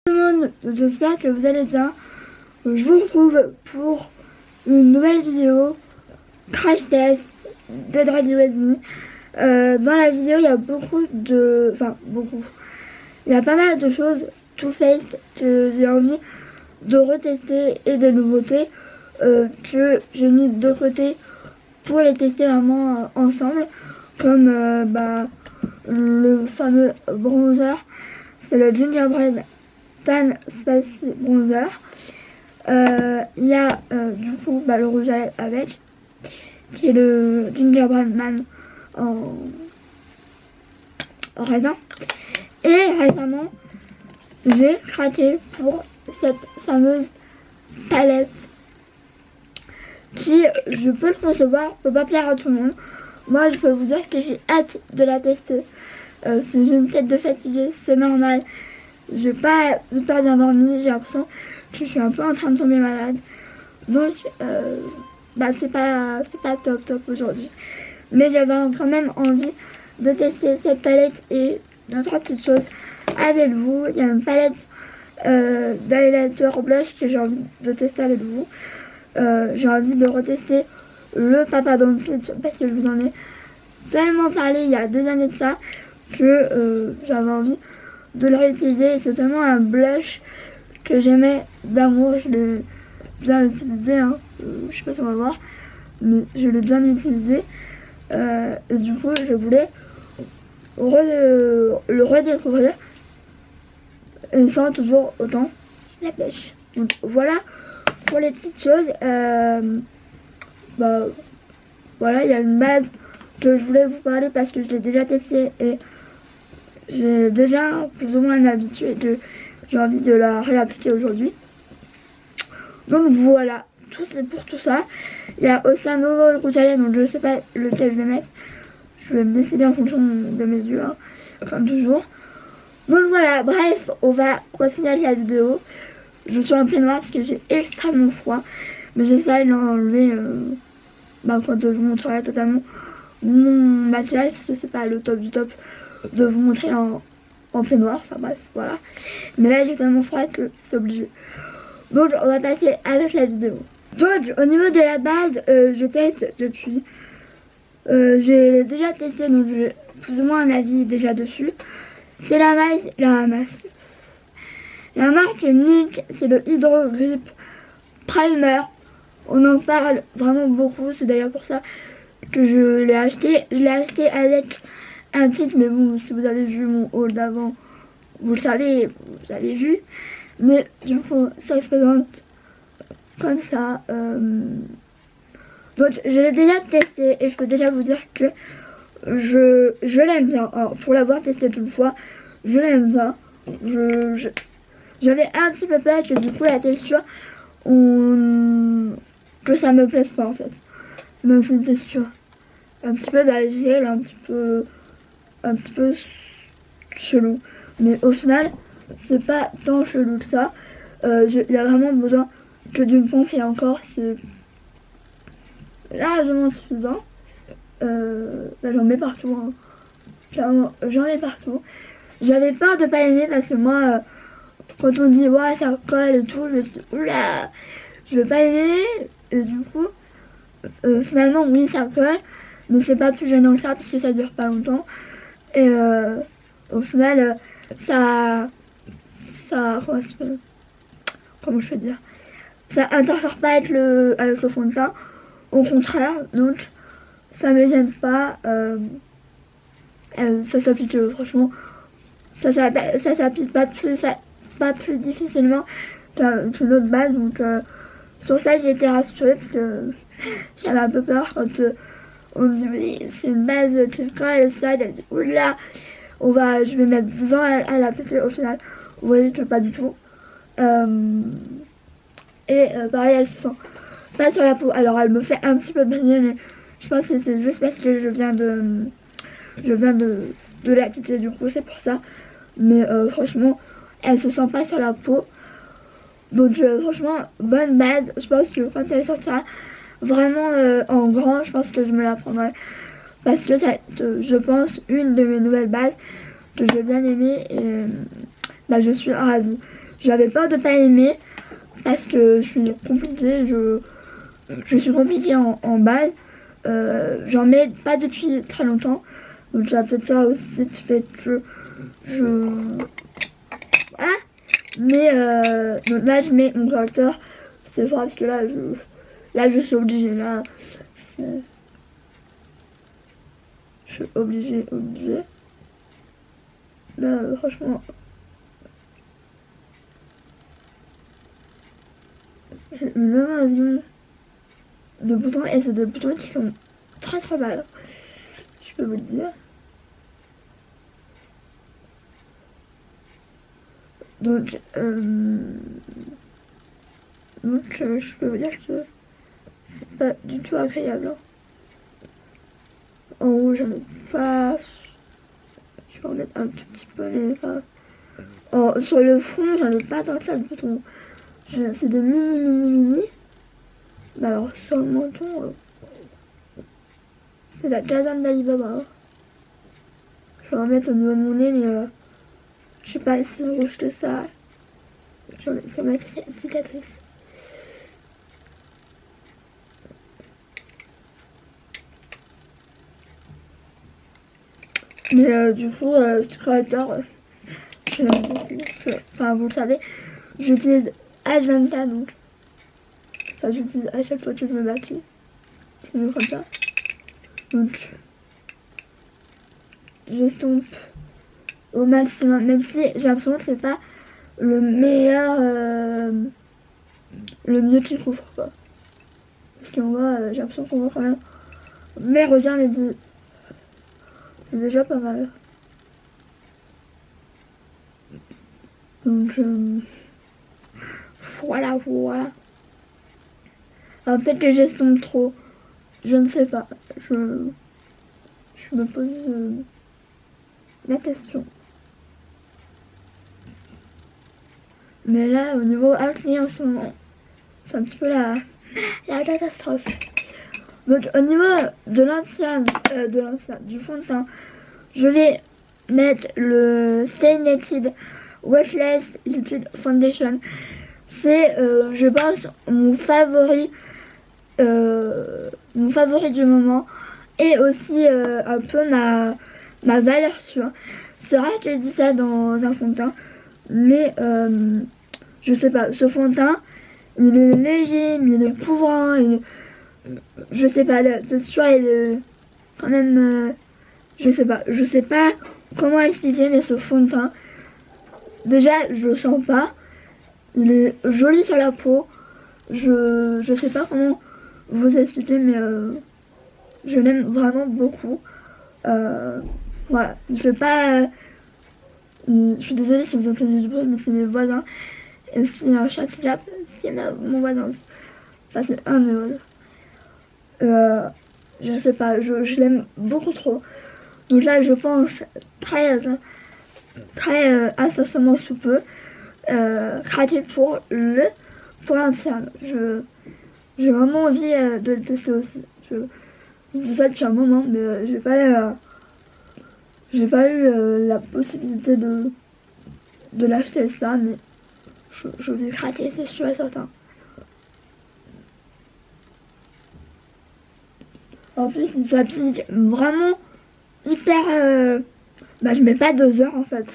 Tout le monde, j'espère que vous allez bien. Je vous retrouve pour une nouvelle vidéo crash test de Drag Race Me. Dans la vidéo, il y a il y a pas mal de choses tout face que j'ai envie de retester et des nouveautés que j'ai mis de côté pour les tester vraiment ensemble, comme le fameux bronzer, c'est le Gingerbread Tan Spicy Bronzer. Il y a du coup le rouge à lèvres avec, qui est le Gingerbread Man en raisin. Et récemment, j'ai craqué pour cette fameuse palette qui, je peux le concevoir, peut pas plaire à tout le monde. Moi, je peux vous dire que j'ai hâte de la tester. Si j'ai une tête de fatiguée, c'est normal. J'ai pas super bien dormi, j'ai l'impression que je suis un peu en train de tomber malade. Donc, c'est pas top aujourd'hui. Mais j'avais quand même envie de tester cette palette et deux trois petites choses avec vous. Il y a une palette d'highlighter blush que j'ai envie de tester avec vous. J'ai envie de retester le Papa Don't Preach parce que je vous en ai tellement parlé il y a des années de ça que j'avais envie de le réutiliser. C'est tellement un blush que j'aimais d'amour. Je l'ai bien utilisé, hein. Je sais pas si on va voir, mais je l'ai bien utilisé. Et du coup, je voulais le redécouvrir et sans toujours autant la pêche. Donc voilà pour les petites choses. Voilà, il y a une base que je voulais vous parler parce que je l'ai déjà testé et j'ai déjà plus ou moins une habitude que j'ai envie de la réappliquer aujourd'hui. Donc voilà, tout c'est pour tout ça. Il y a aussi un nouveau rouge à lèvres, donc je sais pas lequel je vais mettre. Je vais me décider en fonction de mes yeux, hein, comme toujours. Donc voilà, bref, on va continuer avec la vidéo. Je suis en plein noir parce que j'ai extrêmement froid. Mais j'essaie d'enlever quand je vous montrerai totalement mon maquillage, parce que c'est pas le top du top de vous montrer en plein noir. Enfin bref, voilà. Mais là j'ai tellement froid que c'est obligé. Donc on va passer avec la vidéo. Donc au niveau de la base, je teste depuis. J'ai déjà testé, donc j'ai plus ou moins un avis déjà dessus. C'est la masse. La marque Milk, c'est le Hydro Grip Primer. On en parle vraiment beaucoup, c'est d'ailleurs pour ça que je l'ai acheté. Je l'ai acheté avec un kit, mais bon, si vous avez vu mon haul d'avant, vous le savez, vous avez vu. Mais du coup, ça se présente comme ça. Donc, je l'ai déjà testé et je peux déjà vous dire que je l'aime bien. Alors, pour l'avoir testé une fois, je l'aime bien. J'avais un petit peu peur que du coup la texture, que ça me plaise pas en fait. Donc c'est une texture un petit peu gel, un petit peu chelou. Mais au final, c'est pas tant chelou que ça. Il y a vraiment besoin que d'une pompe et encore c'est largement suffisant. J'en mets partout, hein. Clairement, j'en mets partout. J'avais peur de pas aimer parce que moi, quand on dit ouais ça colle et tout, je me suis dit oula, je vais pas aimer. Et du coup, finalement oui ça colle, mais c'est pas plus gênant que ça parce que ça dure pas longtemps. Et au final, comment je peux dire, ça interfère pas avec le fond de teint. Au contraire, donc ça me gêne pas. Ça s'applique franchement. Ça s'applique pas plus difficilement qu'une autre base. Donc sur ça j'ai été rassurée parce que j'avais un peu peur quand on me dit oui c'est une base qui colle, ça, elle dit oula, je vais mettre 10 ans à l'appliquer. Au final vous voyez que pas du tout. Pareil, elle se sent pas sur la peau. Alors elle me fait un petit peu briller, mais je pense que c'est juste parce que je viens de l'appliquer, du coup c'est pour ça. Mais franchement elle se sent pas sur la peau. Donc franchement bonne base. Je pense que quand elle sortira vraiment en grand, je pense que je me la prendrai parce que c'est je pense une de mes nouvelles bases que j'ai bien aimé et je suis ravie. j'avais peur de pas aimer parce que je suis compliquée, je suis compliquée en base. J'en mets pas depuis très longtemps. Donc ça peut-être ça aussi qui fait que je... Voilà. Mais donc là je mets mon correcteur. C'est vrai parce que là je suis obligée. Là je suis obligée. Là franchement j'ai une invasion de boutons et c'est des boutons qui font très mal. Je peux vous le dire. Donc, je peux vous dire que c'est pas du tout agréable. Hein. En haut, j'en ai pas. Je vais en mettre un tout petit peu les là. Sur le front, j'en ai pas tant que ça de boutons. C'est des mini. Mais alors, sur le menton, c'est la caserne d'Alibaba. Hein. Je vais en mettre au niveau de mon nez, mais je sais pas si rouge que ça. J'en ai sur ma cicatrice. Mais du coup, ce correcteur, je l'aime beaucoup. Enfin, vous le savez, j'utilise H24, donc j'utilise à chaque fois que je me maquille. C'est mieux comme ça. Donc, j'estompe au maximum, même si j'ai l'impression que c'est pas le meilleur, le mieux qui couvre, quoi. Parce qu'on voit, j'ai l'impression qu'on voit quand même. Mais regarde, c'est déjà pas mal. Donc, voilà. Alors, peut-être que j'estompe trop. Je ne sais pas. Je me pose la question. Mais là, au niveau acné en ce moment, c'est un petit peu la catastrophe. Donc, au niveau de du fond de teint, je vais mettre le Stay Naked Weightless Liquid Foundation. C'est, je pense, mon favori du moment. Et aussi un peu ma valeur sûre. C'est vrai que j'ai dit ça dans un fond de teint. Mais je sais pas, ce fond de teint, il est léger, mais il est couvrant. Je sais pas, le texture il est quand même... je sais pas comment expliquer, mais ce fond de teint, déjà je le sens pas. Il est joli sur la peau. Je sais pas comment vous expliquer, mais je l'aime vraiment beaucoup. Voilà, il fait pas... je suis désolée si vous entendez du bruit, mais c'est mes voisins. Et s'il y a un chat qui jappe, c'est mon voisin aussi. Enfin, c'est un de mes voisins. Je sais pas, je l'aime beaucoup trop. Donc là, je pense très incessamment sous peu craquer pour l'interne. J'ai vraiment envie de le tester aussi. Je dis ça depuis un moment, mais j'ai pas eu la possibilité de l'acheter ça, mais je vais craquer, c'est sûr et certain. En plus, il s'applique vraiment hyper... bah, je mets pas 2 heures en fait.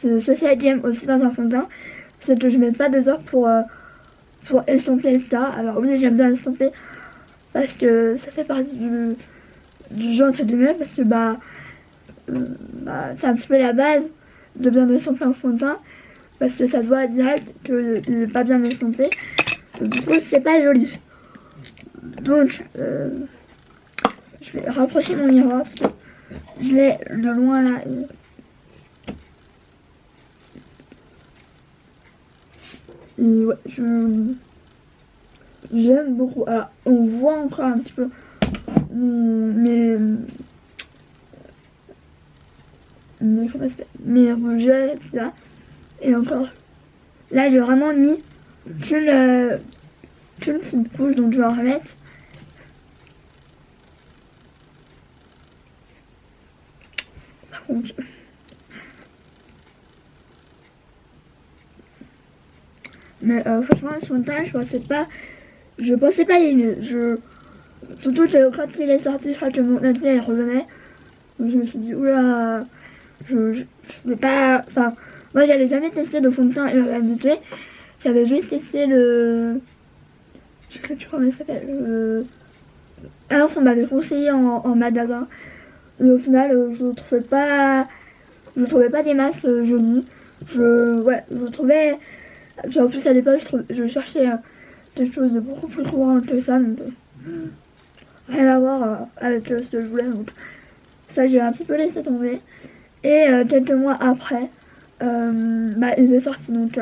C'est ça que j'aime aussi dans un fond de teint. C'est que je mets pas 2 heures pour estomper ça. Alors oui, j'aime bien estomper parce que ça fait partie du jeu entre guillemets. Parce que c'est un petit peu la base de bien estomper un fond de teint. Parce que ça se voit direct qu'il n'est pas bien estompé. Du coup, c'est pas joli. Donc, je vais rapprocher mon miroir parce que je l'ai de loin là. Et ouais, j'aime beaucoup. Alors, on voit encore un petit peu mes rougeurs, etc. Et encore, là j'ai vraiment mis qu'une petite couche, donc je vais en remettre. Par contre, Mais franchement, ce fond de teint, je pensais pas l'aimer. Surtout que quand il est sorti, je crois que mon acné elle revenait. Donc je me suis dit, oula, je vais pas. Enfin, moi j'avais jamais testé de fond de teint Urban. J'avais juste testé le. Je sais plus comment il s'appelle. Alors qu'on m'avait conseillé en magasin. Et au final, je trouvais pas des masses jolies. Je trouvais. Puis en plus à l'époque, je cherchais quelque chose de beaucoup plus courant que ça. Donc, rien à voir avec ce que je voulais. Donc ça, j'ai un petit peu laissé tomber. Et quelques mois après, il est sorti. Donc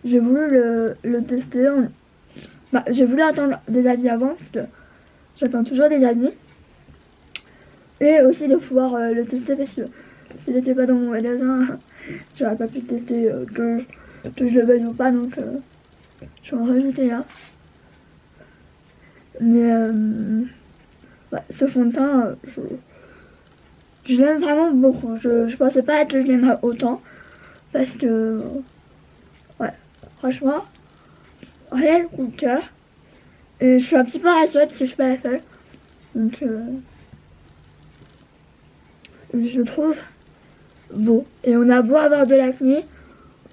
j'ai voulu le tester. J'ai voulu attendre des avis avant parce que j'attends toujours des avis. Et aussi de pouvoir le tester parce que s'il n'était pas dans mon magasin, j'aurais pas pu tester que je le veuille ou pas. Donc je vais en rajouter là. Mais ce fond de teint, je l'aime vraiment beaucoup. Je pensais pas que je l'aimerais autant. Parce que, ouais, franchement, réel coup de cœur. Et je suis un petit peu rassurée parce que je suis pas la seule. Donc, je le trouve beau. Et on a beau avoir de l'acné,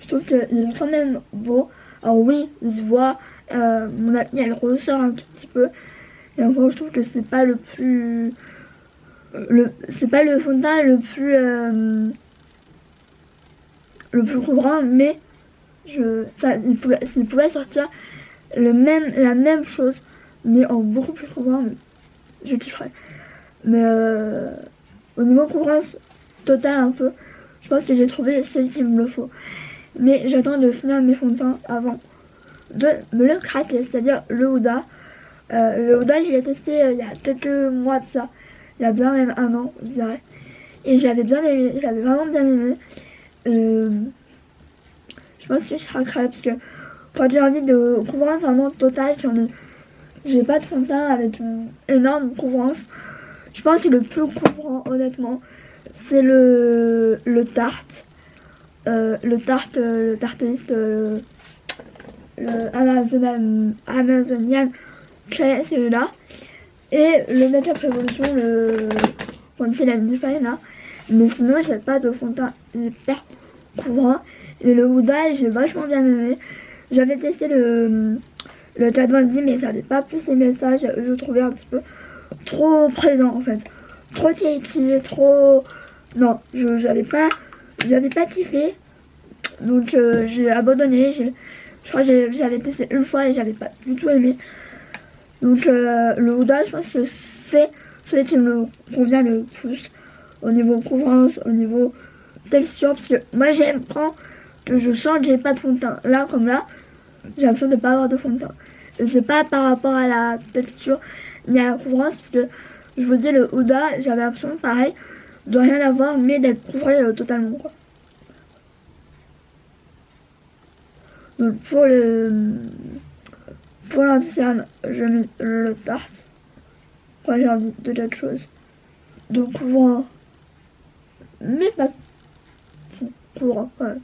je trouve qu'il est quand même beau. Alors oui, il se voit, mon acné elle ressort un tout petit peu. Et encore, je trouve que c'est pas le plus... c'est pas le fond de teint le plus couvrant, mais il pouvait sortir la même chose, mais en beaucoup plus couvrant, je kifferais. Mais au niveau couvrance totale un peu, je pense que j'ai trouvé celui qui me le faut. Mais j'attends de finir mes fonds de teint avant de me le craquer, c'est-à-dire le Huda. Le Huda, je l'ai testé il y a quelques mois de ça, il y a bien même un an, je dirais. Et j'avais bien aimé, j'avais vraiment bien aimé. Je pense que je craquerai parce que quand j'ai envie de couvrance vraiment totale, j'ai pas de fond de teint avec une énorme couvrance. Je pense que le plus couvrant, honnêtement, c'est le Tarte. Le Tartelist, le Amazonian Clay, celui-là. Et le Makeup Revolution, le Concealer Define là. Mais sinon, j'ai pas de fond de teint hyper couvrant. Et le Huda, j'ai vachement bien aimé. J'avais testé le Kat Von D, mais j'avais pas plus aimé ça. Je le trouvais un petit peu trop présent en fait. Trop cakey, trop... Non, j'avais pas kiffé. Donc j'ai abandonné. Je crois que j'avais testé une fois et j'avais pas du tout aimé. Donc le Huda, je pense que c'est celui qui me convient le plus. Au niveau couvrance, au niveau texture. Parce que moi j'aime quand je sens que j'ai pas de fond de teint. Là comme là, j'ai l'impression de pas avoir de fond de teint. Et c'est pas par rapport à la texture ni à la couvrance. Parce que je vous dis, le Huda, j'avais l'impression pareil de rien avoir, mais d'être couvré totalement quoi. Donc pour l'anti-cerne, je mets le Tarte. Quand j'ai envie de quelque chose de couvrant, mais pas si couvrant quand même.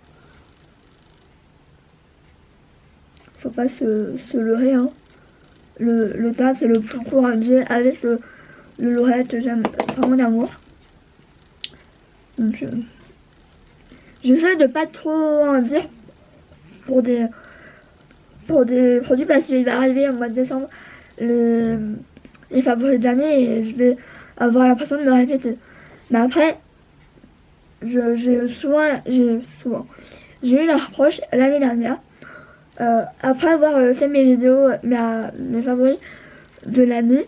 Faut pas se leurrer hein. Le Tarte c'est le plus courant que j'ai avec le L'Oréal que j'aime vraiment d'amour. Donc j'essaie de pas trop en dire pour des produits parce qu'il va arriver au mois de décembre les favoris de l'année et je vais avoir l'impression de me répéter. Mais après, j'ai eu la reproche l'année dernière après avoir fait mes vidéos, mes favoris de l'année,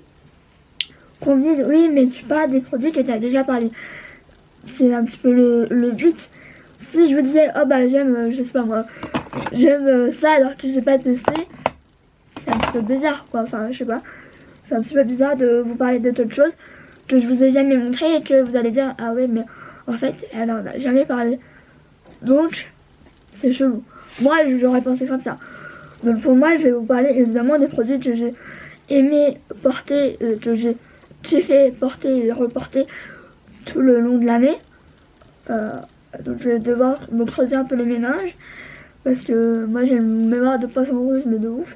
qu'on me dise oui mais tu parles des produits que tu as déjà parlé. C'est un petit peu le but. Si je vous disais oh bah j'aime, je sais pas moi, j'aime ça alors que j'ai pas testé, c'est un petit peu bizarre quoi, enfin je sais pas. C'est un petit peu bizarre de vous parler de d'autres choses que je vous ai jamais montré et que vous allez dire ah ouais mais en fait elle en a jamais parlé. Donc c'est chelou. Moi j'aurais pensé comme ça. Donc pour moi je vais vous parler évidemment des produits que j'ai aimé porter, que j'ai kiffé porter et reporter tout le long de l'année. Donc je vais devoir me creuser un peu les méninges Parce que moi j'ai une mémoire de poisson rouge mais de ouf.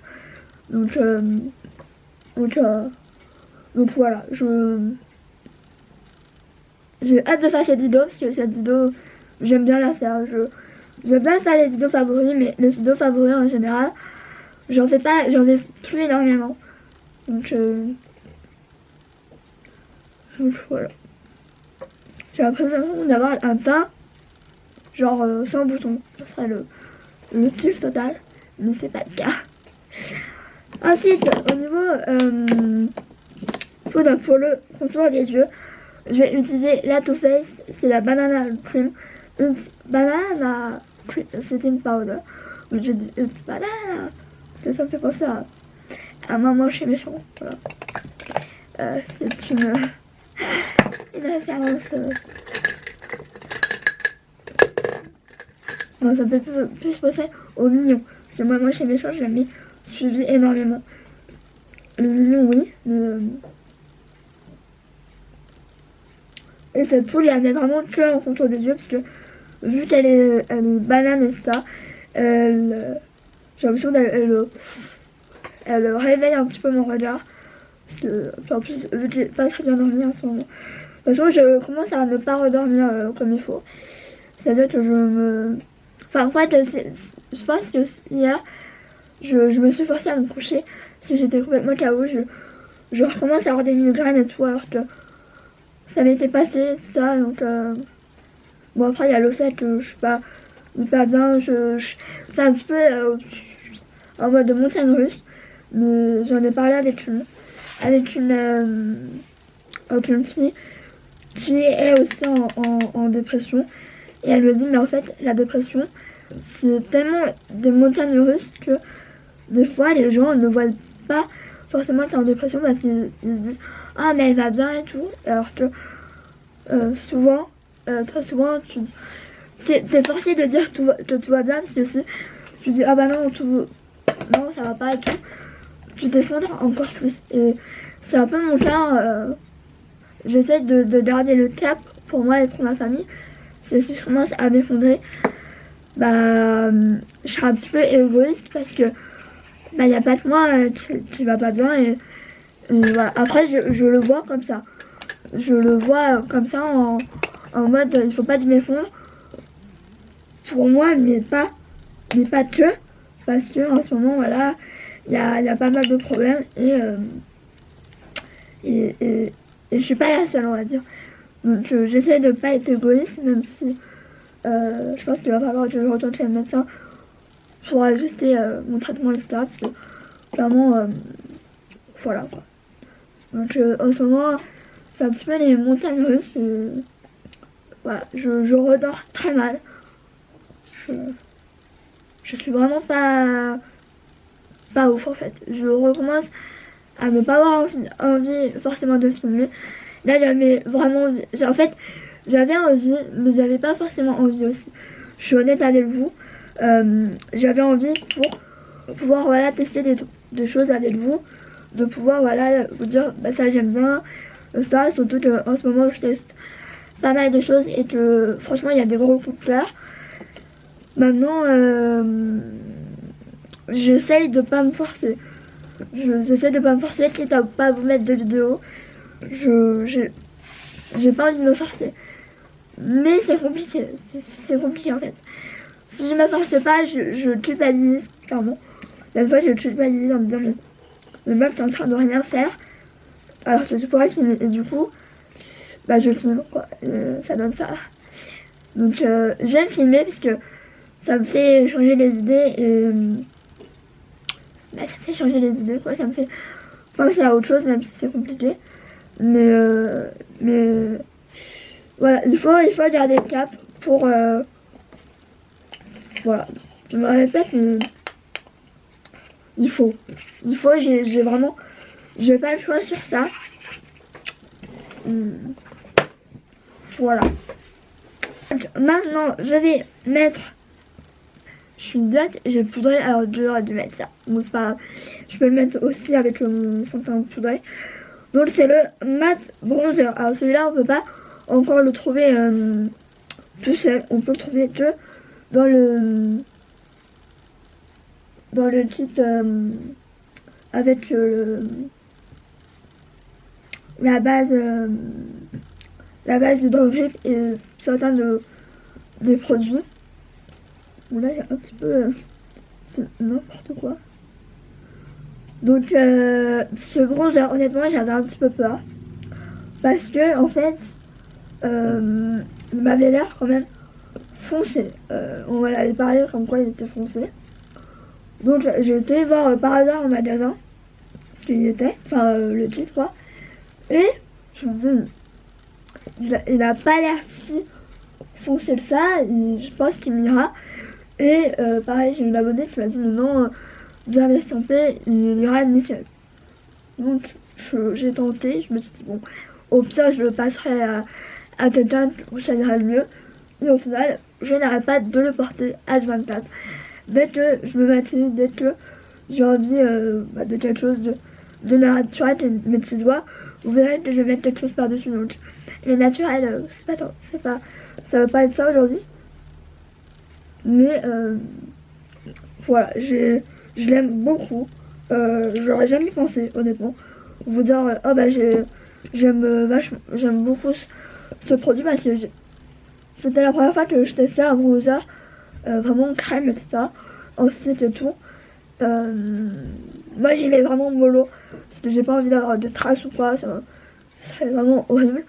Donc, donc, donc voilà, j'ai hâte de faire cette vidéo parce que cette vidéo, j'aime bien la faire. J'aime bien faire les vidéos favoris, mais les vidéos favoris en général, j'en fais plus énormément. Donc voilà. J'ai l'impression d'avoir un teint genre sans bouton. Ça serait le kiff total, mais c'est pas le cas. Ensuite, au niveau pour le contour des yeux, je vais utiliser la Too Faced, c'est la Banana Cream. Banana Setting Powder. Je dis It's Banana parce que ça me fait penser à Maman chez Méchant. Voilà. C'est une référence. Non, ça me fait plus penser au mignon. Parce que Maman chez Méchant, je l'ai suivi énormément. Le mignon, oui. Et cette poule, elle met vraiment que en contour des yeux parce que vu qu'elle est banane et ça, j'ai l'impression qu'elle réveille un petit peu mon regard. Parce que, en plus, vu que j'ai pas très bien dormi en ce moment. De toute façon, je commence à ne pas redormir comme il faut. C'est-à-dire que Enfin, en fait, je pense que hier, je me suis forcée à me coucher. Parce que j'étais complètement KO. Je recommence à avoir des migraines et tout, alors que ça m'était passé, ça. Donc, bon, après, il y a le fait que je suis pas hyper bien. C'est un petit peu en mode de montagne russe. Mais j'en ai parlé avec une fille qui est aussi en dépression. Et elle me dit, mais en fait, la dépression, c'est tellement des montagnes russes que des fois, les gens ne voient pas forcément que t'es en dépression parce qu'ils se disent, ah, mais elle va bien et tout. Alors que souvent, très souvent, t'es forcé de dire que tout va bien parce que si tu dis, ah bah non, non, ça va pas et tout, tu t'effondres encore plus. Et c'est un peu mon cas. J'essaie de garder le cap pour moi et pour ma famille. Parce que si je commence à m'effondrer, bah, je serai un petit peu égoïste parce que bah, y a pas que moi qui va pas bien. Et voilà. Après, je le vois comme ça. Je le vois comme ça en mode il faut pas que je m'effondre. Pour moi, mais pas que. Parce que en ce moment, voilà, il y a pas mal de problèmes et je suis pas la seule, on va dire. Donc j'essaie de pas être égoïste, même si je pense qu'il va falloir que je retourne chez le médecin pour ajuster mon traitement, etc. Parce que clairement, voilà quoi. Donc en ce moment, c'est un petit peu les montagnes russes. Et, voilà, je redors très mal. Je suis vraiment pas ouf en fait. Je recommence à ne pas avoir envie forcément de filmer. Là j'avais vraiment envie. En fait j'avais envie mais j'avais pas forcément envie aussi. Je suis honnête avec vous. J'avais envie pour pouvoir voilà tester des choses avec vous. De pouvoir voilà vous dire bah ça j'aime bien ça. Surtout qu'en ce moment je teste pas mal de choses et que franchement il y a des gros coups de cœur. Maintenant j'essaye de pas me forcer. J'essaie de pas me forcer, quitte à pas vous mettre de vidéos. J'ai pas envie de me forcer. Mais c'est compliqué. C'est compliqué en fait. Si je me force pas, je culpabilise, clairement. La fois, je culpabilise en me disant le meuf, t'es en train de rien faire. Alors que tu pourrais filmer. Et du coup, bah je filme quoi. Et ça donne ça. Donc j'aime filmer parce que ça me fait changer les idées et bah, ça me fait changer les idées quoi, ça me fait penser à autre chose même si c'est compliqué. Mais voilà, il faut garder le cap pour voilà. Je me répète mais il faut j'ai vraiment j'ai pas le choix sur ça. Voilà. Donc, maintenant je vais mettre. Je suis idiote, j'ai poudré, alors j'aurais dû mettre ça. Bon, c'est pas grave. Je peux le mettre aussi avec mon fond de teint poudré. Donc, c'est le Matte Bronzer. Alors, celui-là, on peut pas encore le trouver tout seul. On peut le trouver que dans le dans le titre avec la base d'hydrogel et certains des produits. Bon là il y a un petit peu n'importe quoi. Donc ce bronzer, honnêtement j'avais un petit peu peur. Parce que en fait il m'avait l'air quand même foncé. On m'avait parlé comme quoi il était foncé. Donc j'ai été voir par hasard en magasin ce qu'il était, enfin le titre quoi. Et je me dis, il a pas l'air si foncé que ça, je pense qu'il m'ira. Et pareil, j'ai une abonnée qui m'a dit mais non, bien estompé, il ira nickel. Donc j'ai tenté, je me suis dit bon, au pire je le passerai à quelqu'un où ça ira le mieux. Et au final, je n'arrête pas de le porter H24. Dès que je me maquille, dès que j'ai envie de quelque chose de naturel, mes petits doigts, vous verrez que je vais mettre quelque chose par-dessus. Donc le naturel, ça veut pas être ça aujourd'hui. Mais voilà, je l'aime beaucoup. J'aurais jamais pensé, honnêtement, vous dire oh bah j'aime beaucoup ce produit parce que c'était la première fois que je testais un bronzer vraiment crème etc. En stick et tout. Moi j'y vais vraiment mollo parce que j'ai pas envie d'avoir de traces ou quoi, ça serait vraiment horrible.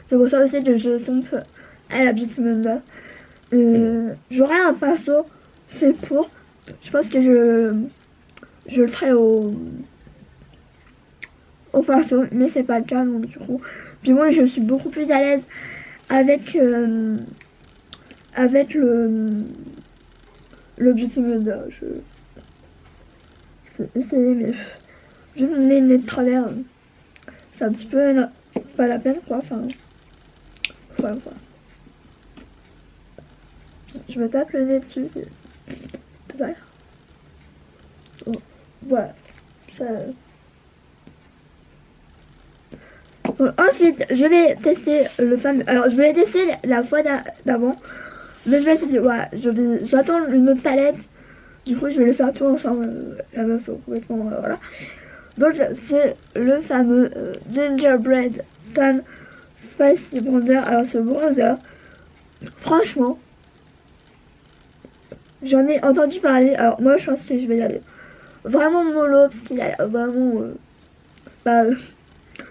C'est pour ça aussi que je sombre à la Beauty Blender. J'aurai un pinceau fait pour. Je pense que je le ferai au pinceau, mais c'est pas le cas donc du coup. Puis moi je suis beaucoup plus à l'aise avec le Beauty Blender. Je vais essayer mais je me mets le nez de travers. C'est un petit peu pas la peine quoi. Enfin voilà. Je me tape le nez dessus, c'est bizarre. Bon, voilà. Ça... Bon, ensuite, je vais tester le fameux. Alors, je l'ai testé la fois d'avant, mais je me suis dit, ouais, j'attends une autre palette. Du coup, je vais le faire tout ensemble. La meuf complètement, voilà. Donc, c'est le fameux Gingerbread Tan Spicy Bronzer. Alors, ce bronzer, franchement, j'en ai entendu parler. Alors, moi, je pense que je vais y aller vraiment mollo parce qu'il a vraiment.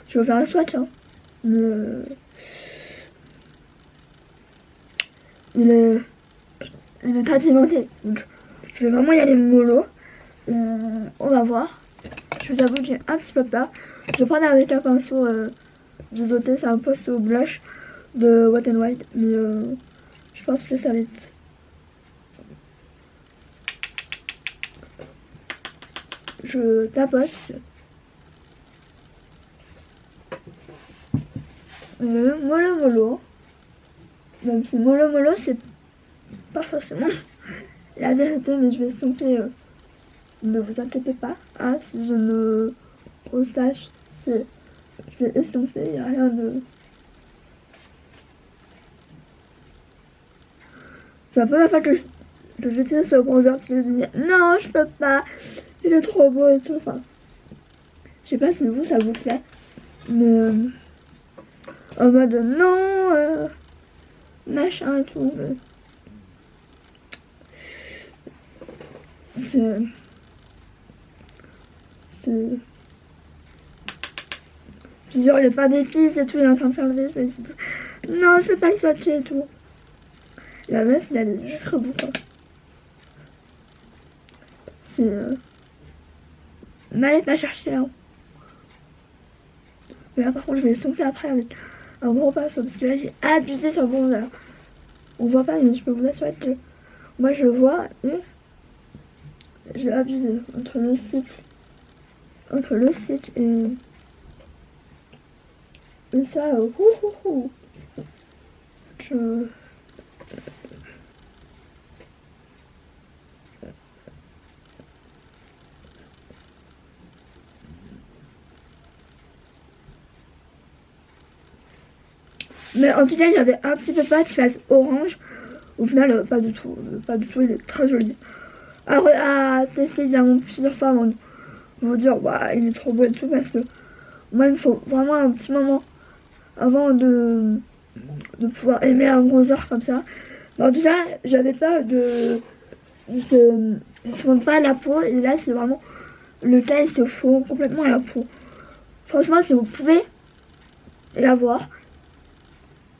Je vais faire un swatch, hein. Mais il est très pimenté. Donc, je vais vraiment y aller mollo. On va voir. Je vous avoue que j'ai un petit peu peur. Je vais prendre avec un pinceau biseauté. C'est un pinceau blush de Wet n Wild. Mais je pense que ça va être. Je tapote. Mollo. Même si mollo, c'est pas forcément la vérité, mais je vais estomper. Ne vous inquiétez pas. Ah, si je ne eustache, je vais estomper. Il n'y a rien de. C'est la première fois que j'utilise ce bronzer parce que je me disais non, je peux pas. Il est trop beau et tout. Enfin, je sais pas si vous, ça vous plaît. Mais en mode non, machin et tout. C'est. Puis genre, il a pas d'épices et tout, il est en train de s'enlever. Je me suis dit, non, je vais pas le swatcher et tout. La meuf, il allait jusqu'au bout, quoi. C'est. N'allez pas chercher, hein. Mais là, par contre, je vais estomper après avec un gros pinceau parce que là, j'ai abusé sur le bronzer. On voit pas, mais je peux vous assurer que moi, je le vois et j'ai abusé entre le stick et ça, je. Mais en tout cas, j'avais un petit peu peur qu'il fasse orange Au final, pas du tout, il est très joli. À tester évidemment plusieurs fois avant de vous dire, bah, il est trop beau et tout, parce que moi, il me faut vraiment un petit moment avant de pouvoir aimer un bronzer comme ça. Mais en tout cas, j'avais peur il se fonde pas à la peau, et là, c'est vraiment le cas, il se fond complètement à la peau. Franchement, si vous pouvez l'avoir,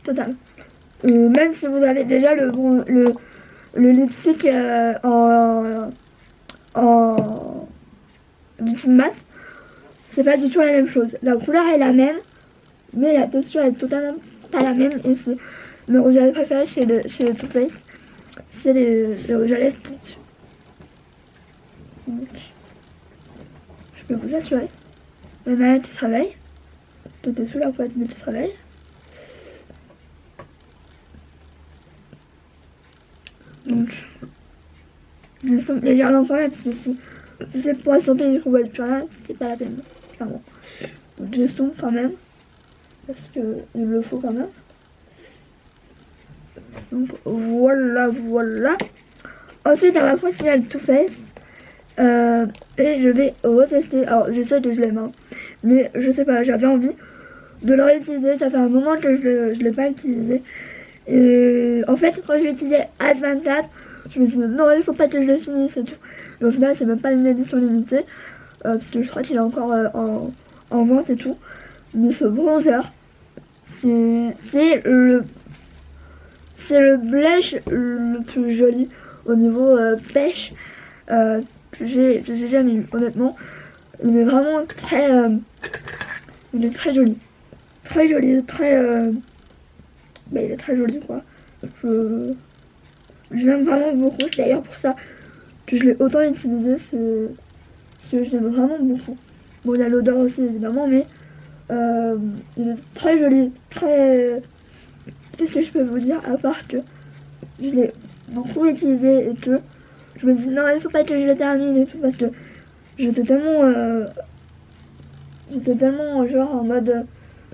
total. Même si vous avez déjà le lipstick en liquide mat, c'est pas du tout la même chose. La couleur est la même, mais la texture est totalement pas la même. Et c'est le rouge à lèvres préféré chez le Too Faced, c'est le rouge à lèvres peach. Donc, je peux vous assurer. Il y en a un qui se réveille. J'étais sous la couette, mais qui se réveille. Donc, je sens légèrement quand même, parce que si c'est pour estomper qu'on voit plus rien, c'est pas la peine, clairement. Donc, je sens quand même, parce que il le faut quand même. Donc, voilà. Ensuite, on va continuer à le Too Faced. Et je vais retester. Alors, je sais que je l'aime, hein, mais je sais pas, j'avais envie de le réutiliser. Ça fait un moment que je l'ai pas utilisé. Et en fait, quand je l'ai utilisé H24, je me suis dit non, il faut pas que je le finisse et tout. Mais au final, c'est même pas une édition limitée, parce que je crois qu'il est encore en vente et tout. Mais ce bronzer, c'est le blush le plus joli au niveau pêche que j'ai jamais eu, honnêtement. Il est vraiment il est très joli, mais il est très joli, quoi. Je l'aime vraiment beaucoup. C'est d'ailleurs pour ça que je l'ai autant utilisé, c'est que je l'aime vraiment beaucoup. Bon, il y a l'odeur aussi évidemment, mais il est très joli, très... Qu'est-ce que je peux vous dire, à part que je l'ai beaucoup utilisé et que je me dis non, il faut pas que je le termine et tout, parce que j'étais tellement genre en mode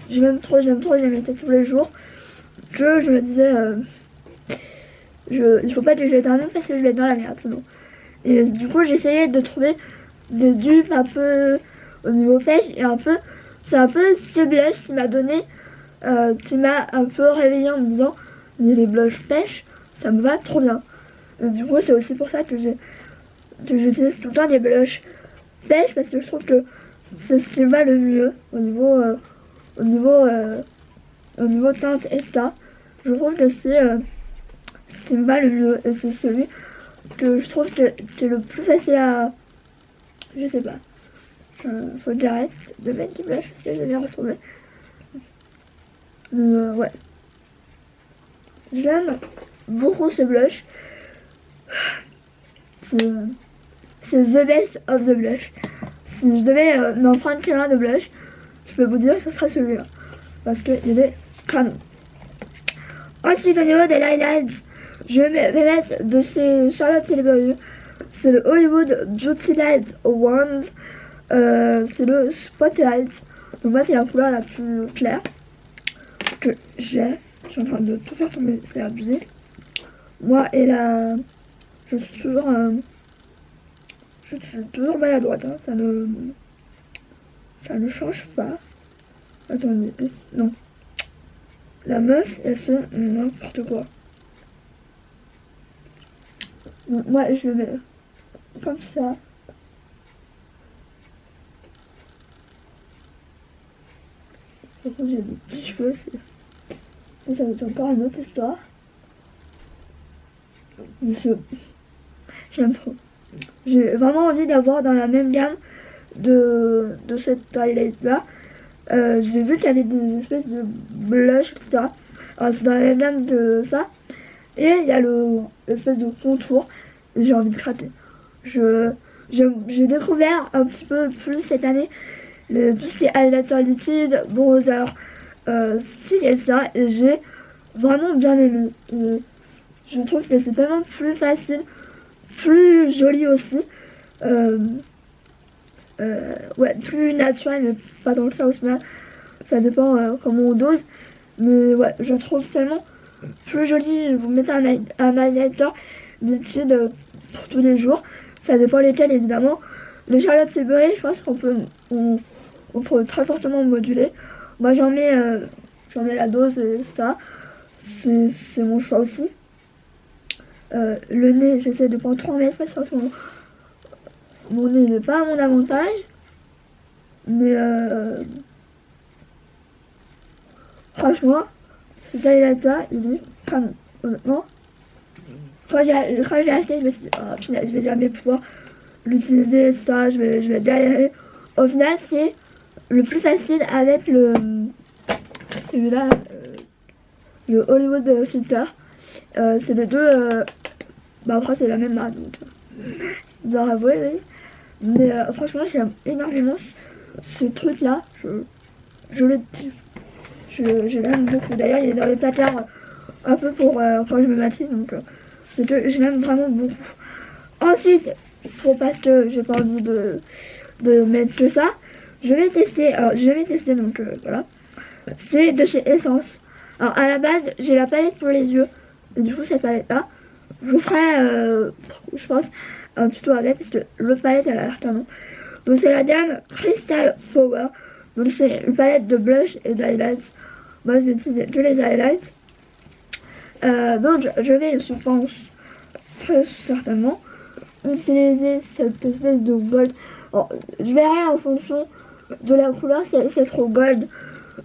je l'aime trop, je mettais tous les jours, que je me disais il faut pas que je le termine parce que je vais être dans la merde sinon. Et du coup, j'essayais de trouver des dupes un peu au niveau pêche, et c'est un peu ce blush qui m'a donné, qui m'a un peu réveillé en me disant les blushs pêche, ça me va trop bien. Et du coup, c'est aussi pour ça que j'utilise tout le temps des blushs pêche, parce que je trouve que c'est ce qui me va le mieux au niveau teinte Esta. Je trouve que c'est ce qui me va le mieux, et c'est celui que je trouve que est le plus facile à... Je sais pas. Faut que j'arrête de mettre du blush parce que je l'ai retrouvé. Mais ouais. J'aime beaucoup ce blush. C'est the best of the blush. Si je devais n'en prendre qu'un de blush, je peux vous dire que ce sera celui-là. Parce qu'il est canon. Ensuite, au niveau des highlights, je vais mettre de chez Charlotte Tilbury. C'est le Hollywood Beauty Light Wand. C'est le Spotlight. Donc moi, c'est la couleur la plus claire que j'ai. Je suis en train de tout faire tomber, c'est abusé. Moi, et là, je suis toujours maladroite, hein. Ça ne change pas. Attendez, non. La meuf, elle fait n'importe quoi. Donc, moi, je le mets comme ça. Par contre, j'ai des petits cheveux, et ça va être encore une autre histoire. Mais j'aime trop. J'ai vraiment envie d'avoir dans la même gamme de cette highlight là. J'ai vu qu'il y avait des espèces de blush, etc. Alors c'est dans la même gamme de ça. Et il y a l'espèce de contour. Et j'ai envie de craquer. J'ai découvert un petit peu plus cette année tout ce qui est highlighter liquide, bronzer, style et ça. Et j'ai vraiment bien aimé. Et je trouve que c'est tellement plus facile, plus joli aussi. Ouais, plus naturel, mais pas tant que ça au final. Ça dépend comment on dose. Mais ouais, je trouve tellement tous les jeudis, vous mettez un highlighter liquide pour tous les jours. Ça dépend lesquels, évidemment. Le Charlotte Tilbury, je pense on peut très fortement moduler. Moi, j'en mets la dose et ça. C'est mon choix aussi. Le nez, j'essaie de pas trop en mettre parce que mon nez n'est pas à mon avantage. Mais franchement, cet highlighter, il est pas bon, honnêtement. Quand j'ai acheté, je me suis dit, oh putain, je vais jamais pouvoir l'utiliser, ça, je vais galérer. Au final, c'est le plus facile avec celui-là, le Hollywood Filter. C'est les deux, bah après c'est la même marque, donc je dois avouer, oui. Mais franchement, j'aime énormément ce truc-là. Je le kiffe. Je l'aime beaucoup. D'ailleurs, il est dans les placards un peu pour quand je me maquille, donc c'est que je l'aime vraiment beaucoup. Ensuite, parce que j'ai pas envie de mettre que ça, je vais tester donc voilà. C'est de chez Essence. Alors à la base, j'ai la palette pour les yeux. Et du coup, cette palette là, je vous ferai, je pense, un tuto avec parce que l'autre palette elle a l'air canon. Donc c'est la gamme Crystal Power. Donc c'est une palette de blush et d'highlights. Moi je vais utiliser que les highlights. Donc je vais, je pense, très certainement utiliser cette espèce de gold. Alors, je verrai en fonction de la couleur si c'est trop gold.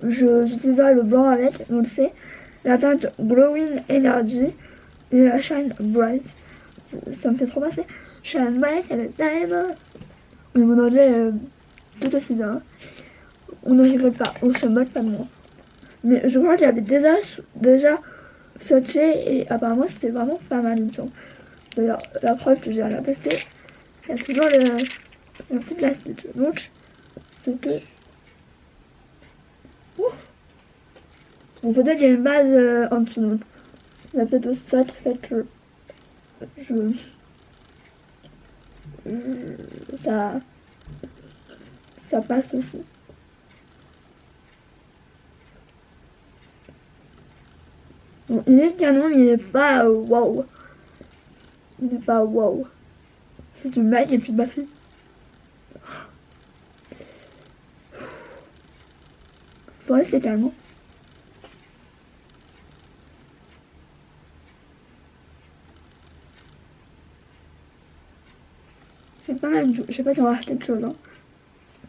J'utiliserai le blanc avec. Donc c'est la teinte Glowing Energy et la Shine Bright. Ça me fait trop passer. Shine Bright and the time. Oui, mon anglais tout aussi bien. On ne rigole pas, on se moque pas de moi. Mais je crois que j'avais déjà swatché et apparemment c'était vraiment pas mal, il me semble. D'ailleurs, la preuve que j'ai rien testé, il y a toujours le petit plastique. Donc, c'est que... Ouf. Bon, peut-être qu'il y a une base en dessous. Donc. Il y a peut-être aussi ça qui fait que ça passe aussi. Bon, il est canon, mais il n'est pas wow. Il n'est pas wow. C'est une blague et puis de batterie. Faut rester calme. C'est pas mal. Je sais pas si on va acheter quelque chose. Hein.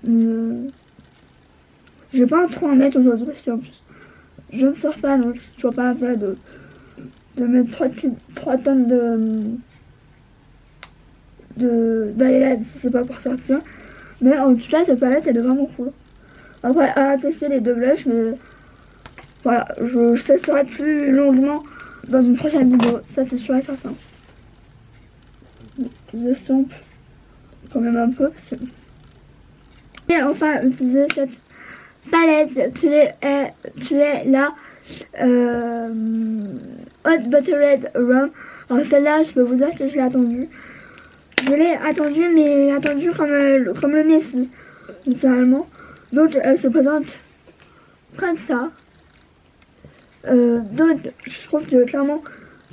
Mais je vais pas trop en mettre aujourd'hui parce qu'en plus je ne sors pas, donc je vois pas l'intérêt de mettre 3 tonnes d'highlights si c'est pas pour sortir. Mais en tout cas, cette palette elle est vraiment cool. Après, à tester les deux blushs, mais voilà, je testerai plus longuement dans une prochaine vidéo, ça c'est sûr et certain. Je sens quand même un peu parce que... Et enfin, utiliser cette palette qui est là, Hot Buttered Rum. Alors celle-là, je peux vous dire que je l'ai attendue. Je l'ai attendue, mais attendue comme le Messi, littéralement. Donc elle se présente comme ça. Donc je trouve que clairement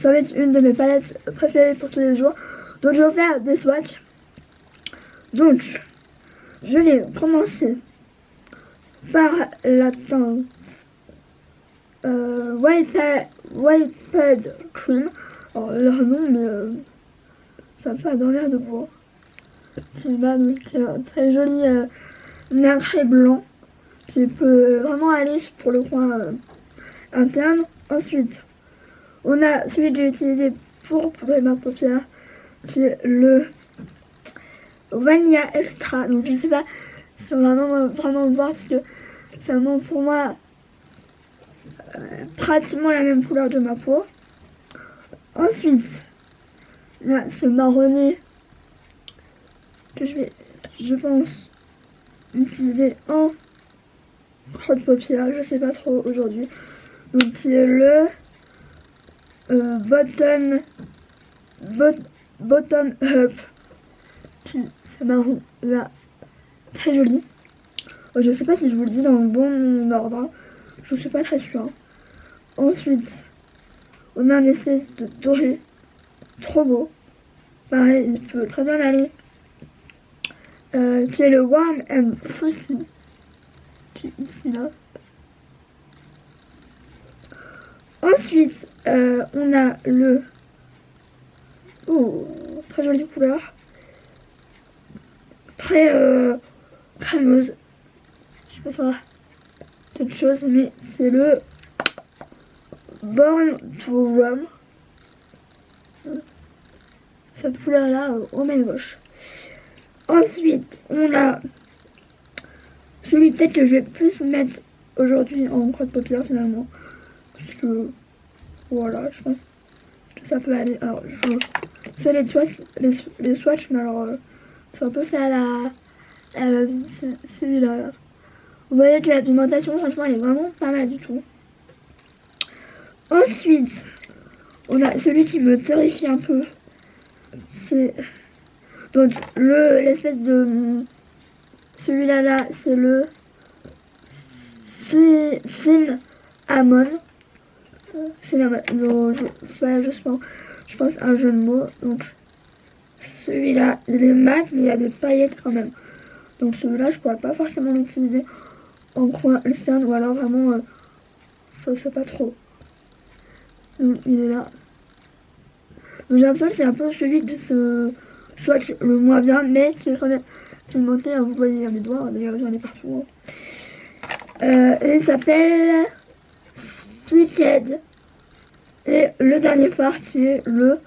ça va être une de mes palettes préférées pour tous les jours. Donc je vais faire des swatchs. Donc je vais commencer par la teinte White Cream. Alors leur nom, mais ça n'a pas dans l'air de bois. C'est un très joli nacré blanc qui peut vraiment aller pour le coin interne. Ensuite, on a celui que j'ai utilisé pour poudrer ma paupière, qui est le Vanilla Extra. Donc je sais pas si on va vraiment le voir parce que c'est vraiment pour moi pratiquement la même couleur de ma peau. Ensuite, il y a ce marronné que je pense, utiliser en creux de paupière, je sais pas trop aujourd'hui. Donc qui est le bottom up, qui c'est marron là, très joli. Je sais pas si je vous le dis dans le bon ordre, je suis pas très sûre. Ensuite, On a une espèce de doré. Trop beau. Pareil, il peut très bien aller. Qui est le Warm and Fuzzy. Qui est ici, là. Ensuite, on a le... Oh, très jolie couleur. Très crémeuse. Je sais pas si on a quelque chose, mais c'est le Born to Run. Cette couleur-là, au main gauche. Ensuite, on a celui peut-être que je vais plus mettre aujourd'hui en croix de paupières finalement. Parce que, voilà, je pense que ça peut aller. Alors, je fais les swatchs, mais alors, c'est un peu fait à la celui-là. Là. Vous voyez que la pigmentation, franchement, elle est vraiment pas mal du tout. Ensuite, on a celui qui me terrifie un peu. C'est donc l'espèce de celui-là là, c'est le Cinnamon. Cinnamon. Donc je fais justement, je pense un jeu de mots. Donc celui-là, il est mat, mais il y a des paillettes quand même. Donc celui-là, je pourrais pas forcément l'utiliser en coin cerne ou alors vraiment, je sais pas trop. Donc il est là. Donc j'ai l'impression que c'est un peu celui de ce swatch le moins bien, mais qui est quand même pigmenté. Vous voyez mes doigts, d'ailleurs j'en ai partout. Et il s'appelle Spicked. Et le dernier phare qui est le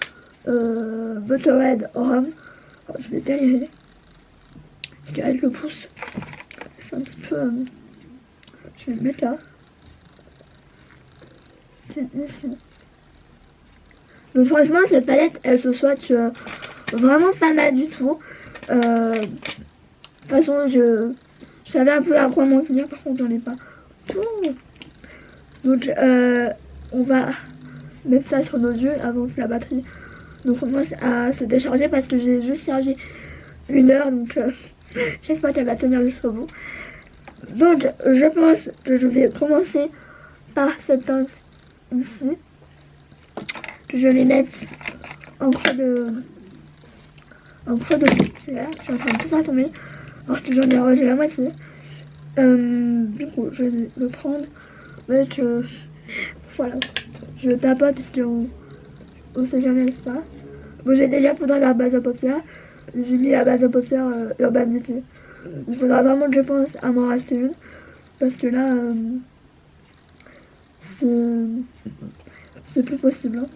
Butterhead Rum. Alors, je vais galérer. Parce qu'avec le pouce, c'est un petit peu... je vais le mettre là. C'est ici. Donc franchement, cette palette, elle se swatch vraiment pas mal du tout. De toute façon, je savais un peu à quoi m'en tenir. Par contre, j'en ai pas tout. Donc, on va mettre ça sur nos yeux avant que la batterie nous commence à se décharger parce que j'ai juste chargé 1 heure. Donc, j'espère qu'elle va tenir jusqu'au bout. Donc, je pense que je vais commencer par cette teinte ici. Que je vais mettre en creux de c'est là, je suis en train de tout faire tomber alors que j'en ai rangé la moitié. Du coup je vais le prendre avec voilà, je tapote parce qu'on sait jamais ça. Bon, j'ai déjà poudré la base à paupières, j'ai mis la base à paupières Urban Decay. Il faudra vraiment que je pense à m'en racheter une parce que là c'est plus possible hein.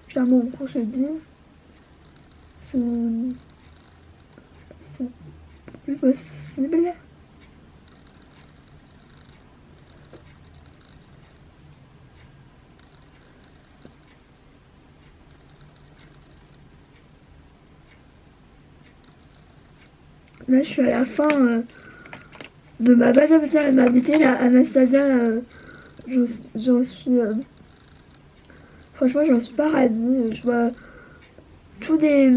Clairement qu'on se le dise, c'est plus possible. Là, je suis à la fin de ma base à paupières et ma détail, la Anastasia. J'en suis... franchement, j'en suis pas ravie. Je vois tous des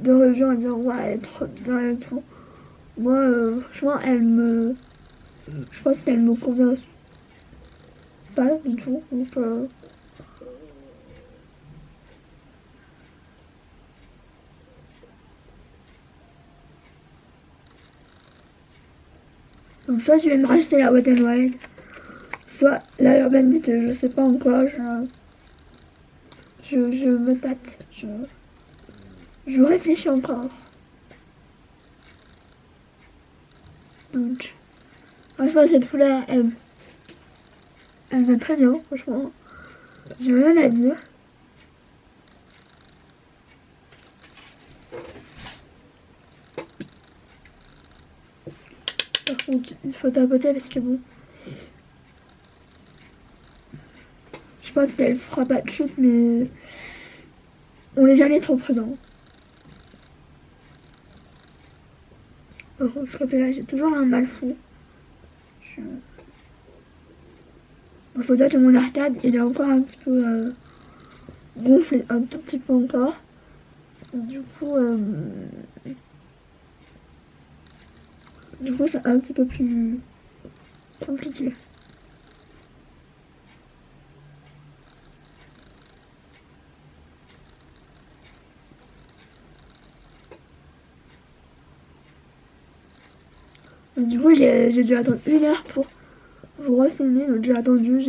reviews en disant ouais, elle est trop bien et tout. Moi, franchement, je pense qu'elle me convient pas du tout. Donc soit je vais me racheter la Wet n Wild, soit la Urban Decay, je sais pas encore. Je me tâte. Je réfléchis encore. Donc, franchement, cette couleur, elle va très bien, franchement. J'ai rien à dire. Par contre, il faut tapoter parce que bon. Je pense qu'elle fera pas de chute, mais on n'est jamais trop prudent. Par contre, ce côté-là, j'ai toujours un mal fou. Il faut dire que mon arcade, il est encore un petit peu gonflé, un tout petit peu encore. Et du coup, c'est un petit peu plus compliqué. Et du coup, j'ai dû attendre 1 heure pour vous re-filmer. Donc j'ai attendu,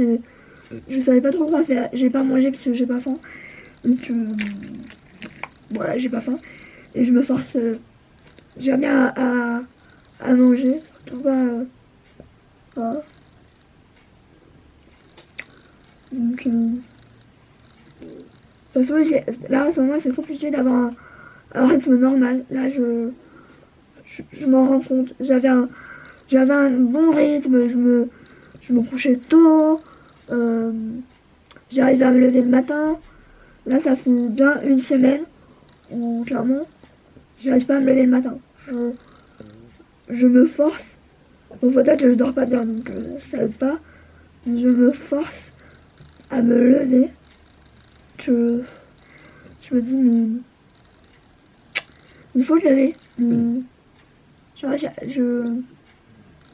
je savais pas trop quoi faire. J'ai pas mangé parce que j'ai pas faim. Donc voilà, j'ai pas faim. Et je me force jamais à manger. Surtout pas. Voilà. Donc, de toute façon, là, en ce moment, c'est compliqué d'avoir un rythme normal. Là, je m'en rends compte. J'avais un bon rythme. Je me couchais tôt. Euh, J'arrivais à me lever le matin. Là, ça fait bien 1 semaine où, clairement, j'arrive pas à me lever le matin. Je me force. Bon, peut-être que je dors pas bien, donc ça aide pas. Mais je me force à me lever. Je me dis, mais il faut se lever. Mais genre,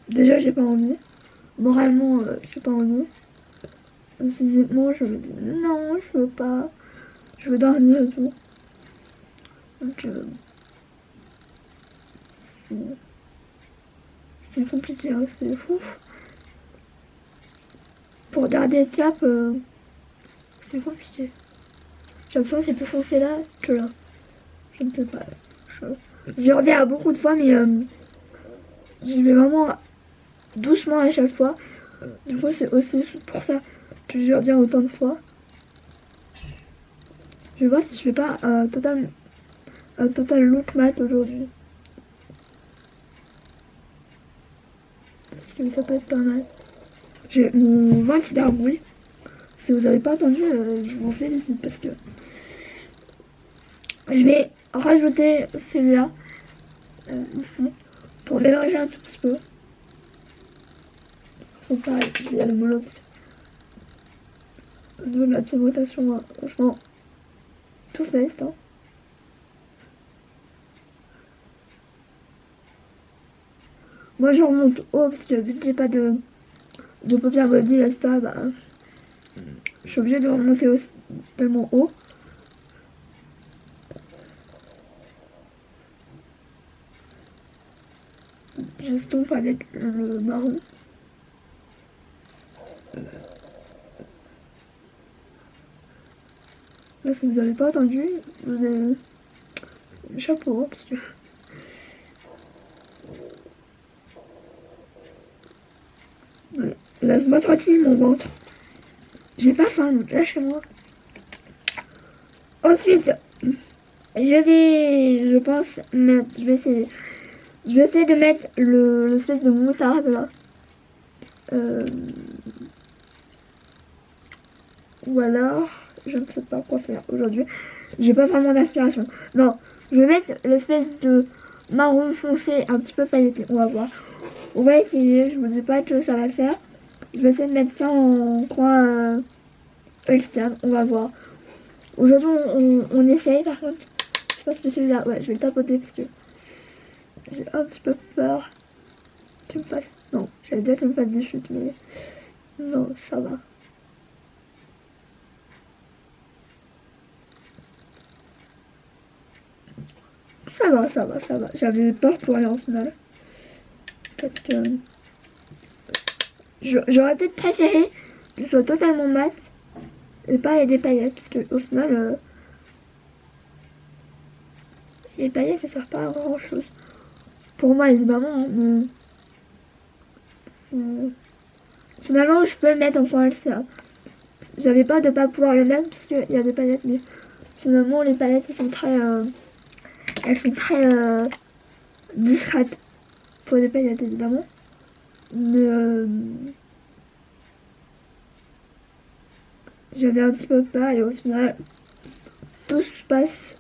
déjà, j'ai pas envie. Moralement, j'ai pas envie. Et physiquement, je me dis, non, je veux pas. Je veux dormir et tout. Donc, c'est c'est compliqué, hein, c'est fou. Pour garder le cap, c'est compliqué. J'ai l'impression que c'est plus foncé là que là. Je ne sais pas. J'y reviens à beaucoup de fois, mais j'y vais vraiment doucement à chaque fois. Du coup, c'est aussi pour ça que j'y reviens autant de fois. Je vais voir si je fais pas un total look mat aujourd'hui. Parce que ça peut être pas mal. J'ai mon vin qui d'arbouille. Si vous n'avez pas entendu, je vous félicite parce que je vais rajouter celui-là ici pour mélanger un tout petit peu. Faut pas, il y a le molosse. Au niveau de la pimentation, franchement, tout fest. Hein. Moi, je remonte haut parce que vu que j'ai pas de paupières body, là, ça, bah, je suis obligée de remonter tellement haut. J'estompe avec le marron. Là, si vous n'avez pas entendu, vous avez le chapeau, hein, parce que laisse-moi tranquille, mon ventre. J'ai pas faim, donc lâchez-moi. Ensuite, je pense, je vais essayer de mettre l'espèce de moutarde là. Ou alors, je ne sais pas quoi faire aujourd'hui. J'ai pas vraiment d'inspiration. Non, je vais mettre l'espèce de marron foncé un petit peu pailleté. On va voir. On va essayer. Je vous dis pas que ça va le faire. Je vais essayer de mettre ça en coin externe. On va voir. Aujourd'hui, on essaye par contre. Je pense que celui-là, ouais, je vais le tapoter parce que j'ai un petit peu peur. Tu me fasses. Non, j'allais dire que tu me fasses des chutes, mais non, ça va. Ça va. J'avais peur pour aller en finale. Parce que j'aurais peut-être préféré que ce soit totalement mat et pas avec des paillettes. Parce qu'au final, les paillettes ça sert pas à grand chose. Pour moi évidemment, hein, mais finalement je peux le mettre en point LCA. J'avais peur de pas pouvoir le mettre parce qu'il y a des paillettes, mais finalement les paillettes elles sont très discrètes pour des paillettes évidemment. Mais j'avais un petit peu peur et au final tout se passe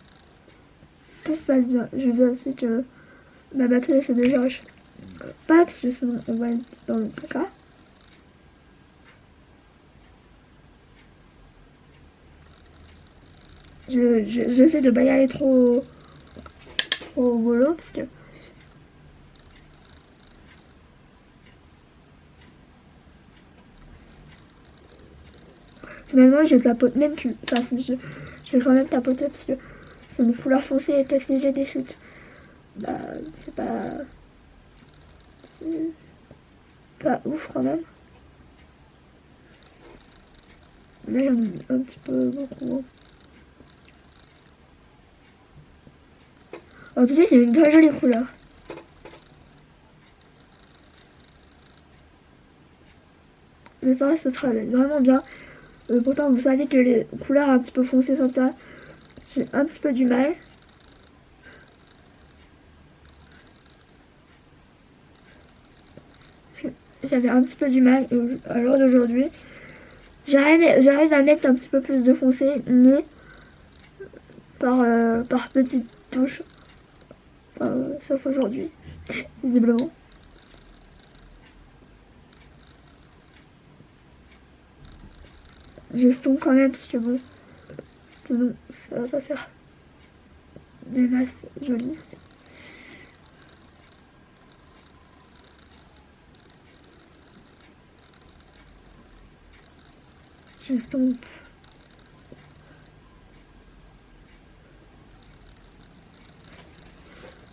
bien. Je vérifie que ma batterie se décharge pas parce que sinon on va être dans le cas. J'essaie de pas y aller trop mollo parce que finalement je tapote même plus. Enfin si je vais quand même tapoter parce que c'est une couleur foncée et que si j'ai des chutes, bah c'est pas C'est pas ouf quand même. Là j'en ai un petit peu beaucoup. En tout cas c'est une très jolie couleur. Les forêts se travaillent vraiment bien. Pourtant vous savez que les couleurs un petit peu foncées comme ça, j'ai un petit peu du mal. J'avais un petit peu du mal à l'heure d'aujourd'hui. J'arrive à mettre un petit peu plus de foncé, mais par petites touches. Enfin, sauf aujourd'hui, visiblement. J'estompe quand même parce que bon, sinon ça va pas faire des masses jolies. J'estompe.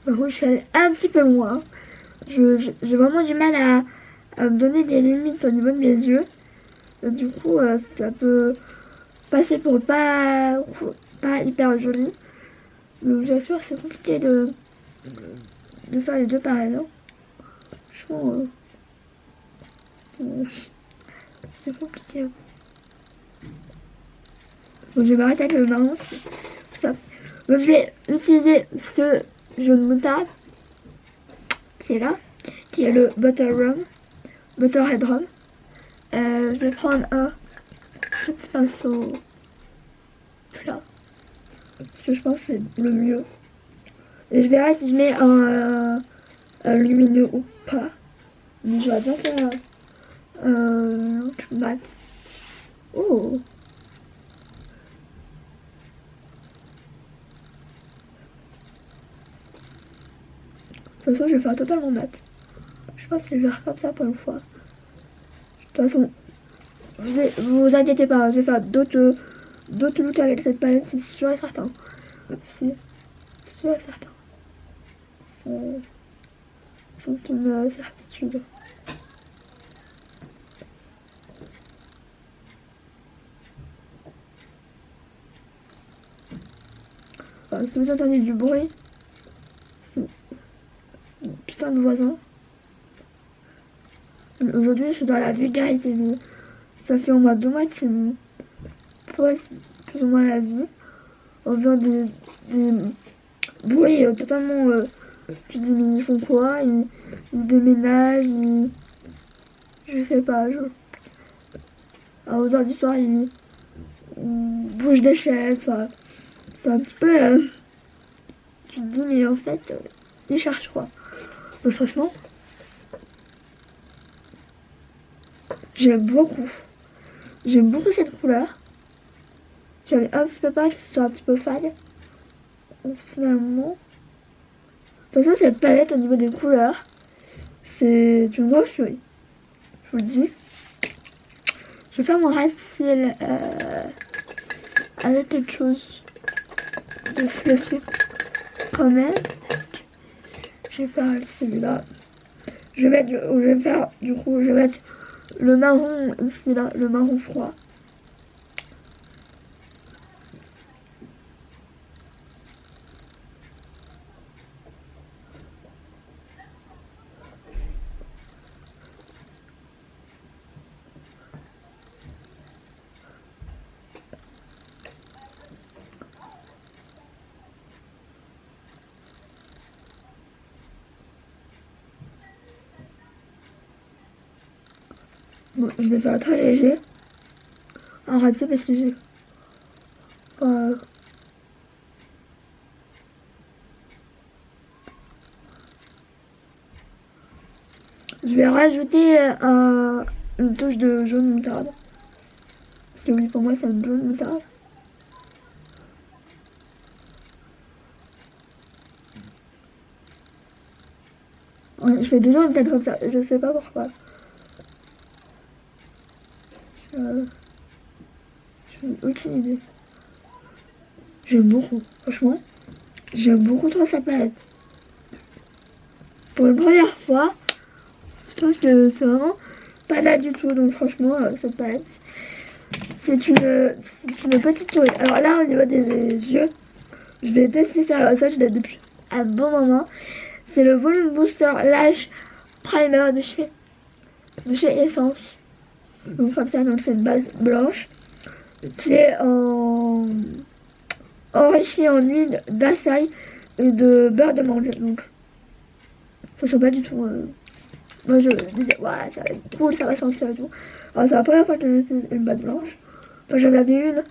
Par contre, je suis allée un petit peu loin. J'ai vraiment du mal à me donner des limites au niveau de mes yeux. Et du coup, ça peut passer pour pas hyper joli. Donc, bien sûr, c'est compliqué de faire les deux pareils. Hein. Franchement, c'est compliqué. Bon, je vais m'arrêter avec le marron. Ça. Donc, je vais utiliser ce jaune moutarde qui est là, qui est le Butterhead Rum. Je vais prendre un petit pinceau plat, parce que je pense que c'est le mieux. Et je verrai si je mets un lumineux ou pas. Mais je vais bien faire un look mat. Oh! De toute façon, je vais faire totalement mat. Je pense que je vais faire comme ça pour une fois. De toute façon, vous inquiétez pas, je vais faire d'autres looks avec cette palette, c'est sûr et certain. C'est sûr et certain. C'est une certitude. Enfin, si vous entendez du bruit, c'est une putain de voisin. Aujourd'hui, je suis dans la vulgarité, mais ça fait au moins 2 mois qu'ils me posent plus ou moins la vie en faisant des bruits totalement. Tu dis, mais ils font quoi? Ils déménagent, je sais pas. À 11h du soir, ils bougent des chaises. Enfin, c'est un petit peu. Tu te dis, mais en fait, ils cherchent quoi? Donc, franchement, j'aime beaucoup. J'aime beaucoup cette couleur. J'avais un petit peu peur que ce soit un petit peu fade. Et finalement. De toute façon, cette palette au niveau des couleurs, c'est une grosse furie. Je vous le dis. Je vais faire mon rat cils avec quelque chose de fluffy quand même. Je vais faire celui-là. Je vais faire, du coup, je vais mettre le marron ici, là, le marron froid. Bon, je vais faire très léger. Arrêtez parce que j'ai... je vais rajouter une touche de jaune moutarde. Parce que oui, pour moi, c'est une jaune moutarde. Ouais, je fais toujours une tête comme ça. Je sais pas pourquoi. Je n'ai aucune idée. J'aime beaucoup, franchement. J'aime beaucoup trop sa palette. Pour la première fois, trouve que c'est vraiment pas mal du tout. Donc franchement, cette palette, c'est une petite souris. Alors là, au niveau des yeux, je vais tester ça. Alors ça, je l'ai depuis un bon moment. C'est le Volume Booster Lash Primer de chez Essence. Donc comme ça, donc c'est une base blanche qui est enrichie en huile d'açaï et de beurre de mangue. Donc ça sent pas du tout. Moi je disais ouais ça va être cool, ça va sentir et tout. Alors c'est la première fois que j'utilise une base blanche. Enfin j'en avais une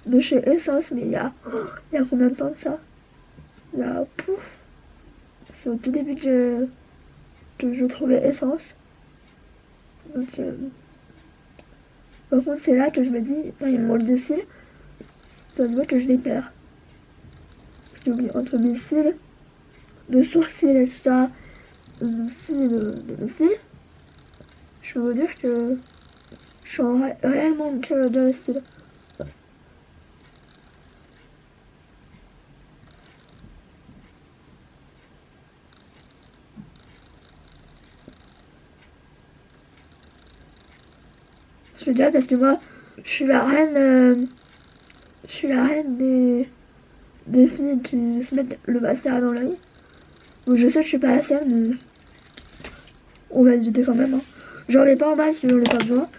de chez Essence, mais il y a combien de temps de ça? Il y a pouf. C'est au tout début que je trouvais Essence. Donc par contre c'est là que je me dis, quand il me manque des cils, ça se voit que je les perds. Parce que oui, entre mes cils, de sourcils et tout ça, de mes cils, je peux vous dire que je suis réellement de le style. Je veux dire parce que moi, je suis la reine des filles qui se mettent le mascara dans l'œil. Bon, je sais que je suis pas la seule, mais on va éviter quand même. Hein. J'en ai pas en bas si j'en ai pas besoin.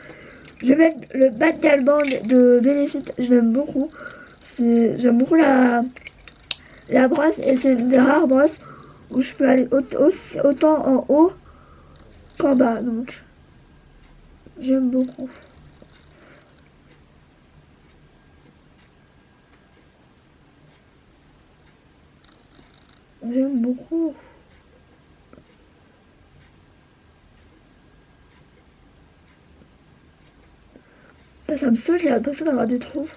Je vais mettre le Bad Gal Band de Benefit, je l'aime beaucoup. J'aime beaucoup la brosse et c'est une des rares brosses où je peux aller autant en haut qu'en bas. Donc, j'aime beaucoup. J'aime beaucoup. Ça me saoule, j'ai l'impression d'avoir des trous.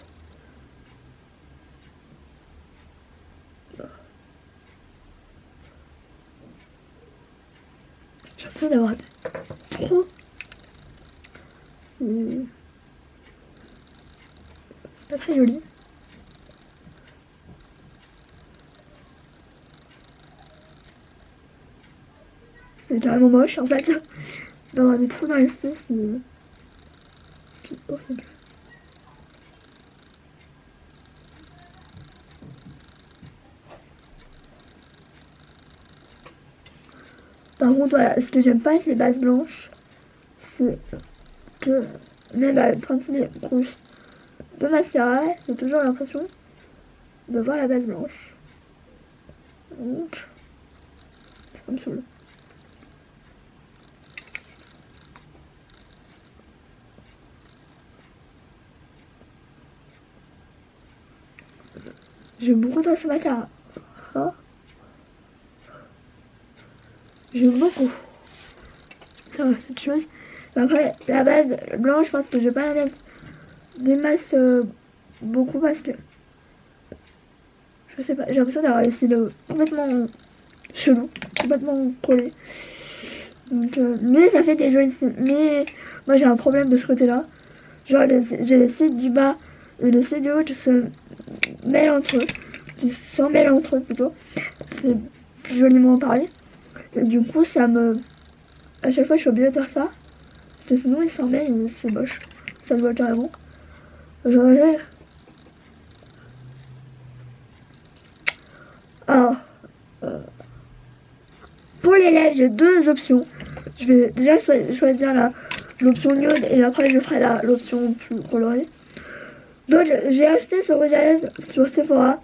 J'ai l'impression d'avoir des trous. C'est pas très joli. C'est carrément moche en fait. D'avoir des trous dans les cils, c'est horrible. Par contre, voilà, ce que j'aime pas avec les bases blanches, c'est que même à 30 000 couches de mascara, j'ai toujours l'impression de voir la base blanche. Donc, ça me saoule. J'aime beaucoup dans ce mascara. Hein, j'aime beaucoup. Ça, cette chose. Après, la base blanche, je pense que je vais pas la mettre des masses beaucoup parce que je sais pas, j'ai l'impression d'avoir les cils complètement chelou, complètement collés. Donc, mais ça fait des jolis cils. Mais moi j'ai un problème de ce côté-là. Genre j'ai les cils du bas et les cils du haut qui se mêlent entre eux, qui s'en mêlent entre eux plutôt. C'est plus joliment parlé. Et du coup ça me... À chaque fois je suis obligée de faire ça. Parce que sinon ils s'en mêlent et c'est moche. Ça se voit carrément. Genre alors, pour les lèvres, j'ai deux options. Je vais déjà choisir l'option nude et après je ferai l'option plus colorée. Donc j'ai acheté ce rouge à lèvres sur Sephora.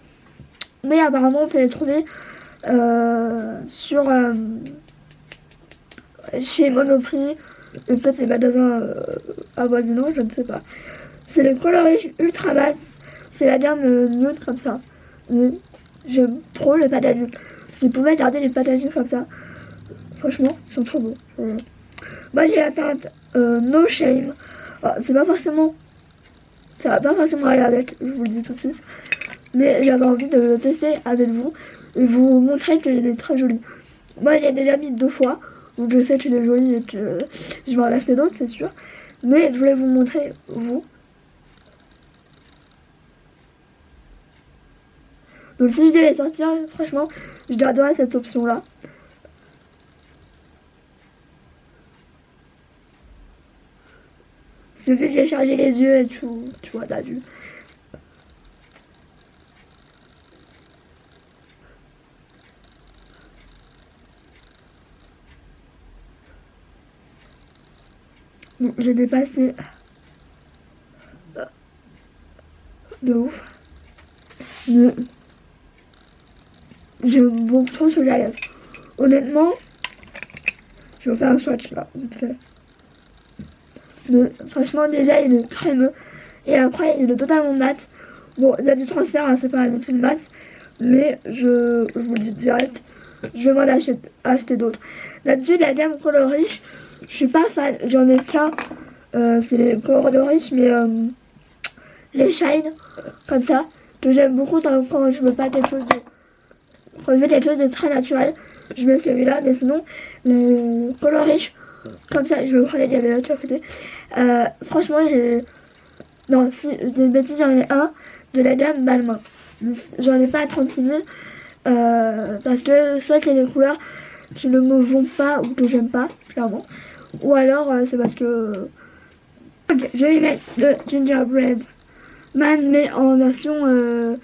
Mais apparemment on peut les trouver chez Monoprix et peut-être les magasins avoisinants, je ne sais pas. C'est le Colorish Ultra Matte. C'est la gamme nude comme ça. Et j'aime trop les packaging. Si vous pouvez garder les packaging comme ça, franchement, ils sont trop beaux. Moi j'ai la teinte No Shame. Alors, c'est pas forcément... Ça va pas forcément aller avec, je vous le dis tout de suite. Mais j'avais envie de le tester avec vous et vous montrer qu'il est très joli. Moi j'ai déjà mis 2 fois, donc je sais qu'il est joli et que je vais en acheter d'autres, c'est sûr. Mais je voulais vous montrer, vous. Donc si je devais sortir, franchement, je dois adorer cette option-là. Depuis que j'ai chargé les yeux et tout, tu vois, t'as vu. Bon, j'ai dépassé de ouf. Mais j'ai beaucoup trop sous la lèvre. Honnêtement, je vais faire un swatch là, vite fait. Mais franchement, déjà, il est crémeux. Et après, il est totalement mat. Bon, il y a du transfert, hein, c'est pas un outil de mat. Mais je vous le dis direct, je vais m'en acheter d'autres. D'habitude, la gamme Color Riche, je suis pas fan. J'en ai qu'un. C'est les Color Riche, mais les Shine, comme ça, que j'aime beaucoup quand je veux pas quelque chose de... Quand je veux quelque chose de très naturel, je mets celui-là. Mais sinon, les Color Riche, comme ça, je prenais, il y avait l'autre à côté. Franchement, j'ai... Non, si, je dis une bêtise, j'en ai un de la gamme Balmain. J'en ai pas à 36 000 parce que soit c'est des couleurs qui ne me vont pas ou que j'aime pas, clairement. Ou alors c'est parce que... Ok, je vais mettre le Gingerbread Man, mais en version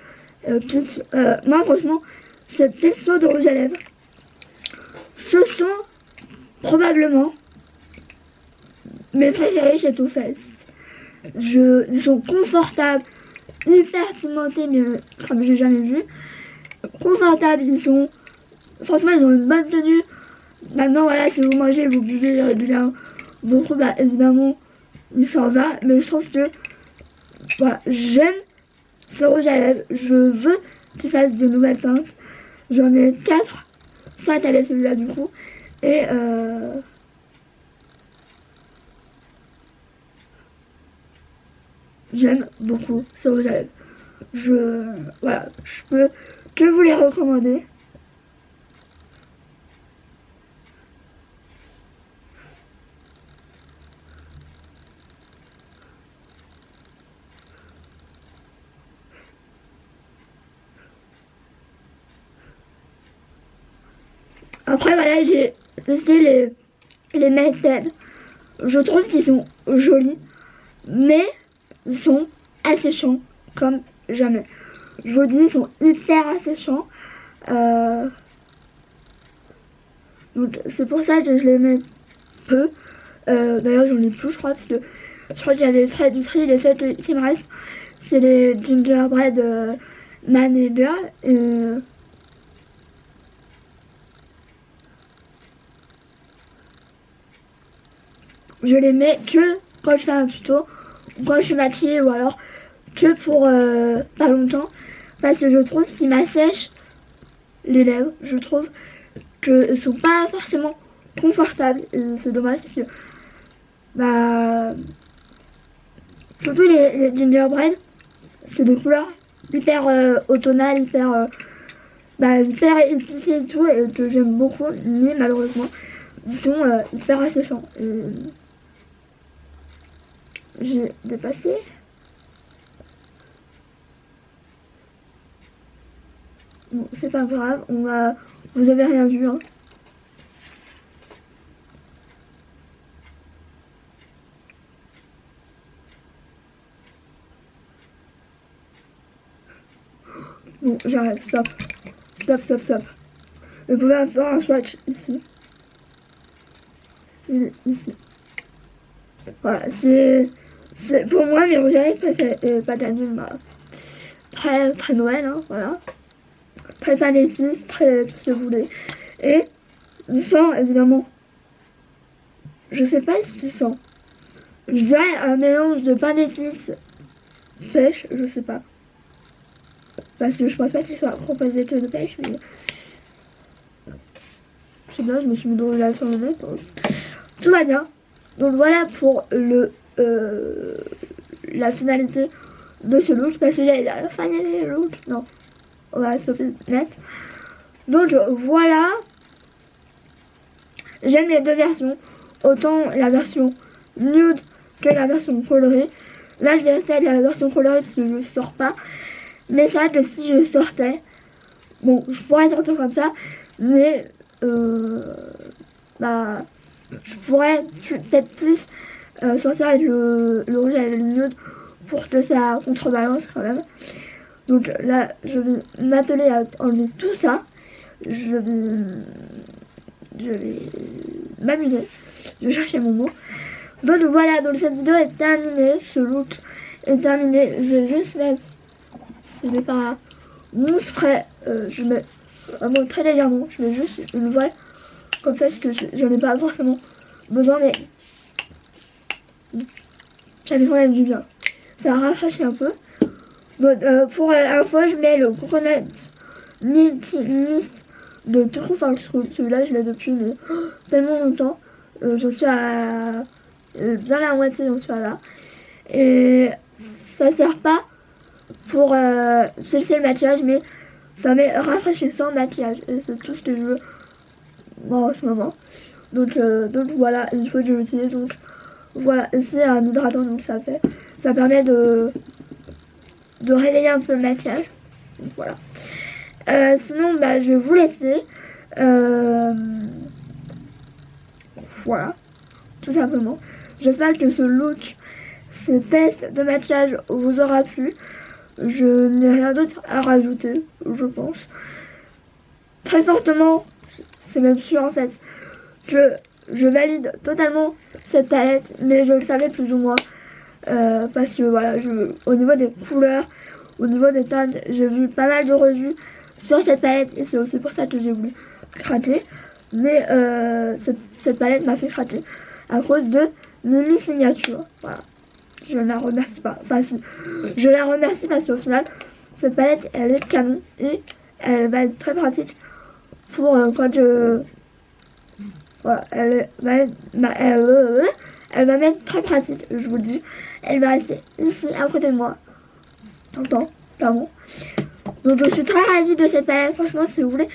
petite. Moi, franchement, cette texture de rouge à lèvres, ce sont probablement mes préférés chez Too Faced. Ils sont confortables, hyper pimentés, mais comme j'ai jamais vu. Confortables, franchement, ils ont une bonne tenue. Maintenant, voilà, si vous mangez, vous buvez régulièrement beaucoup, bah évidemment, il s'en va. Mais je trouve que, voilà, j'aime ce rouge à lèvres. Je veux qu'il fasse de nouvelles teintes. J'en ai 4, 5 avec celui-là du coup. Et j'aime beaucoup ce rouge à lèvres. Voilà, je peux que vous les recommander. Après, voilà, j'ai testé les Made. Je trouve qu'ils sont jolis, mais ils sont asséchants comme jamais. Je vous dis, ils sont hyper asséchants. Donc c'est pour ça que je les mets peu. D'ailleurs, j'en ai plus, je crois, parce que je crois qu'il y a les frais du tri. Les seuls qui me restent, c'est les Gingerbread Man et Girl. Je les mets que quand je fais un tuto, ou quand je suis maquillée, ou alors que pour pas longtemps, parce que je trouve qu'ils m'assèchent les lèvres. Je trouve qu'ils sont pas forcément confortables, et c'est dommage parce que bah, surtout les gingerbread, c'est des couleurs hyper automnales, hyper épicées et tout, et que j'aime beaucoup, mais malheureusement ils sont hyper asséchants. J'ai dépassé. Bon, c'est pas grave, vous avez rien vu, hein. Bon, j'arrête, stop. Stop. Vous pouvez faire un swatch ici. Ici. Voilà, c'est pour moi mes rouges à lèvres préférés. Patadine, bah, très Noël, hein, voilà. Très pain d'épices, très tout ce que vous voulez. Et il sent évidemment, je sais pas ce qu'il sent. Je dirais un mélange de pain d'épices pêche, je sais pas. Parce que je pense pas qu'il soit composé que de pêche, mais c'est bien, je me suis mis dans la sur le nez. Tout va bien. Donc voilà pour la finalité de ce look. Parce que j'allais dire la finalité look. Non, on va stopper net. Donc voilà. J'aime les deux versions. Autant la version nude que la version colorée. Là je vais rester avec la version colorée parce que je ne sors pas. Mais c'est vrai que si je sortais, bon, je pourrais sortir comme ça, mais je pourrais peut-être plus sortir avec le rouge à lèvres nude pour que ça contrebalance quand même. Donc là, je vais m'atteler à enlever tout ça. Je vais m'amuser. Je vais chercher mon mot. Donc voilà, donc cette vidéo est terminée. Ce look est terminé. Je vais juste mettre, si je n'ai pas mon spray, je mets vraiment très légèrement. Je mets juste une voile. Comme ça, parce que j'en ai pas forcément besoin, mais ça fait quand même du bien. Ça rafraîchit un peu. Donc, pour info, je mets le Coconut Milk Mist de True False School. Celui-là, je l'ai depuis tellement longtemps. Je suis à bien la moitié, j'en suis à là. Et ça sert pas pour cesser le maquillage, mais ça met rafraîchissant le maquillage. Et c'est tout ce que je veux en ce moment. Donc voilà, il faut que je l'utilise. Donc voilà, ici un hydratant, donc ça permet de réveiller un peu le maquillage. Donc, voilà. Sinon, bah, je vais vous laisser. Voilà, tout simplement. J'espère que ce look, ce test de maquillage vous aura plu. Je n'ai rien d'autre à rajouter, je pense. Très fortement, c'est même sûr en fait, que je valide totalement cette palette, mais je le savais plus ou moins. Parce que voilà, au niveau des couleurs, au niveau des teintes, j'ai vu pas mal de revues sur cette palette et c'est aussi pour ça que j'ai voulu craquer. Mais cette palette m'a fait craquer à cause de Mimi Signature. Voilà, je ne la remercie pas. Enfin si, je la remercie parce qu'au final, cette palette elle est canon et elle va être très pratique pour quand je... Voilà, elle va m'être très pratique, je vous le dis. Elle va rester ici à côté de moi tout le temps, clairement. Donc je suis très ravie de cette palette. Franchement, si vous voulez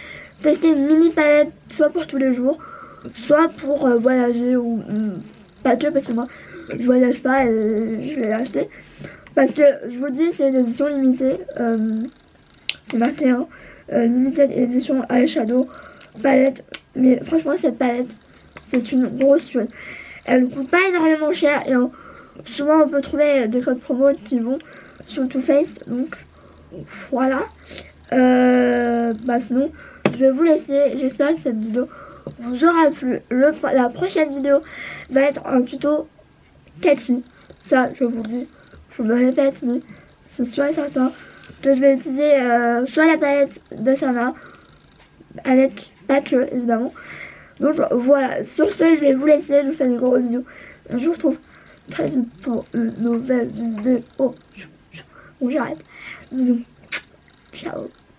tester une mini palette, soit pour tous les jours, soit pour voyager ou pas que, parce que moi je voyage pas et je vais l'acheter. Parce que je vous dis, c'est une édition limitée. C'est marqué, hein, limited édition eyeshadow palette. Mais franchement, cette palette, c'est une grosse chose. Elle ne coûte pas énormément cher et souvent on peut trouver des codes promo qui vont sur Too Faced. Donc voilà. Bah sinon, je vais vous laisser. J'espère que cette vidéo vous aura plu. La prochaine vidéo va être un tuto catchy. Ça, je vous le dis. Je me répète, mais c'est sûr et certain que je vais utiliser soit la palette de Sana, avec pas que évidemment. Donc voilà, sur ce, je vais vous laisser. Je vous fais des gros bisous. Je vous retrouve très vite pour une nouvelle vidéo. Bon, j'arrête. Bisous. Ciao.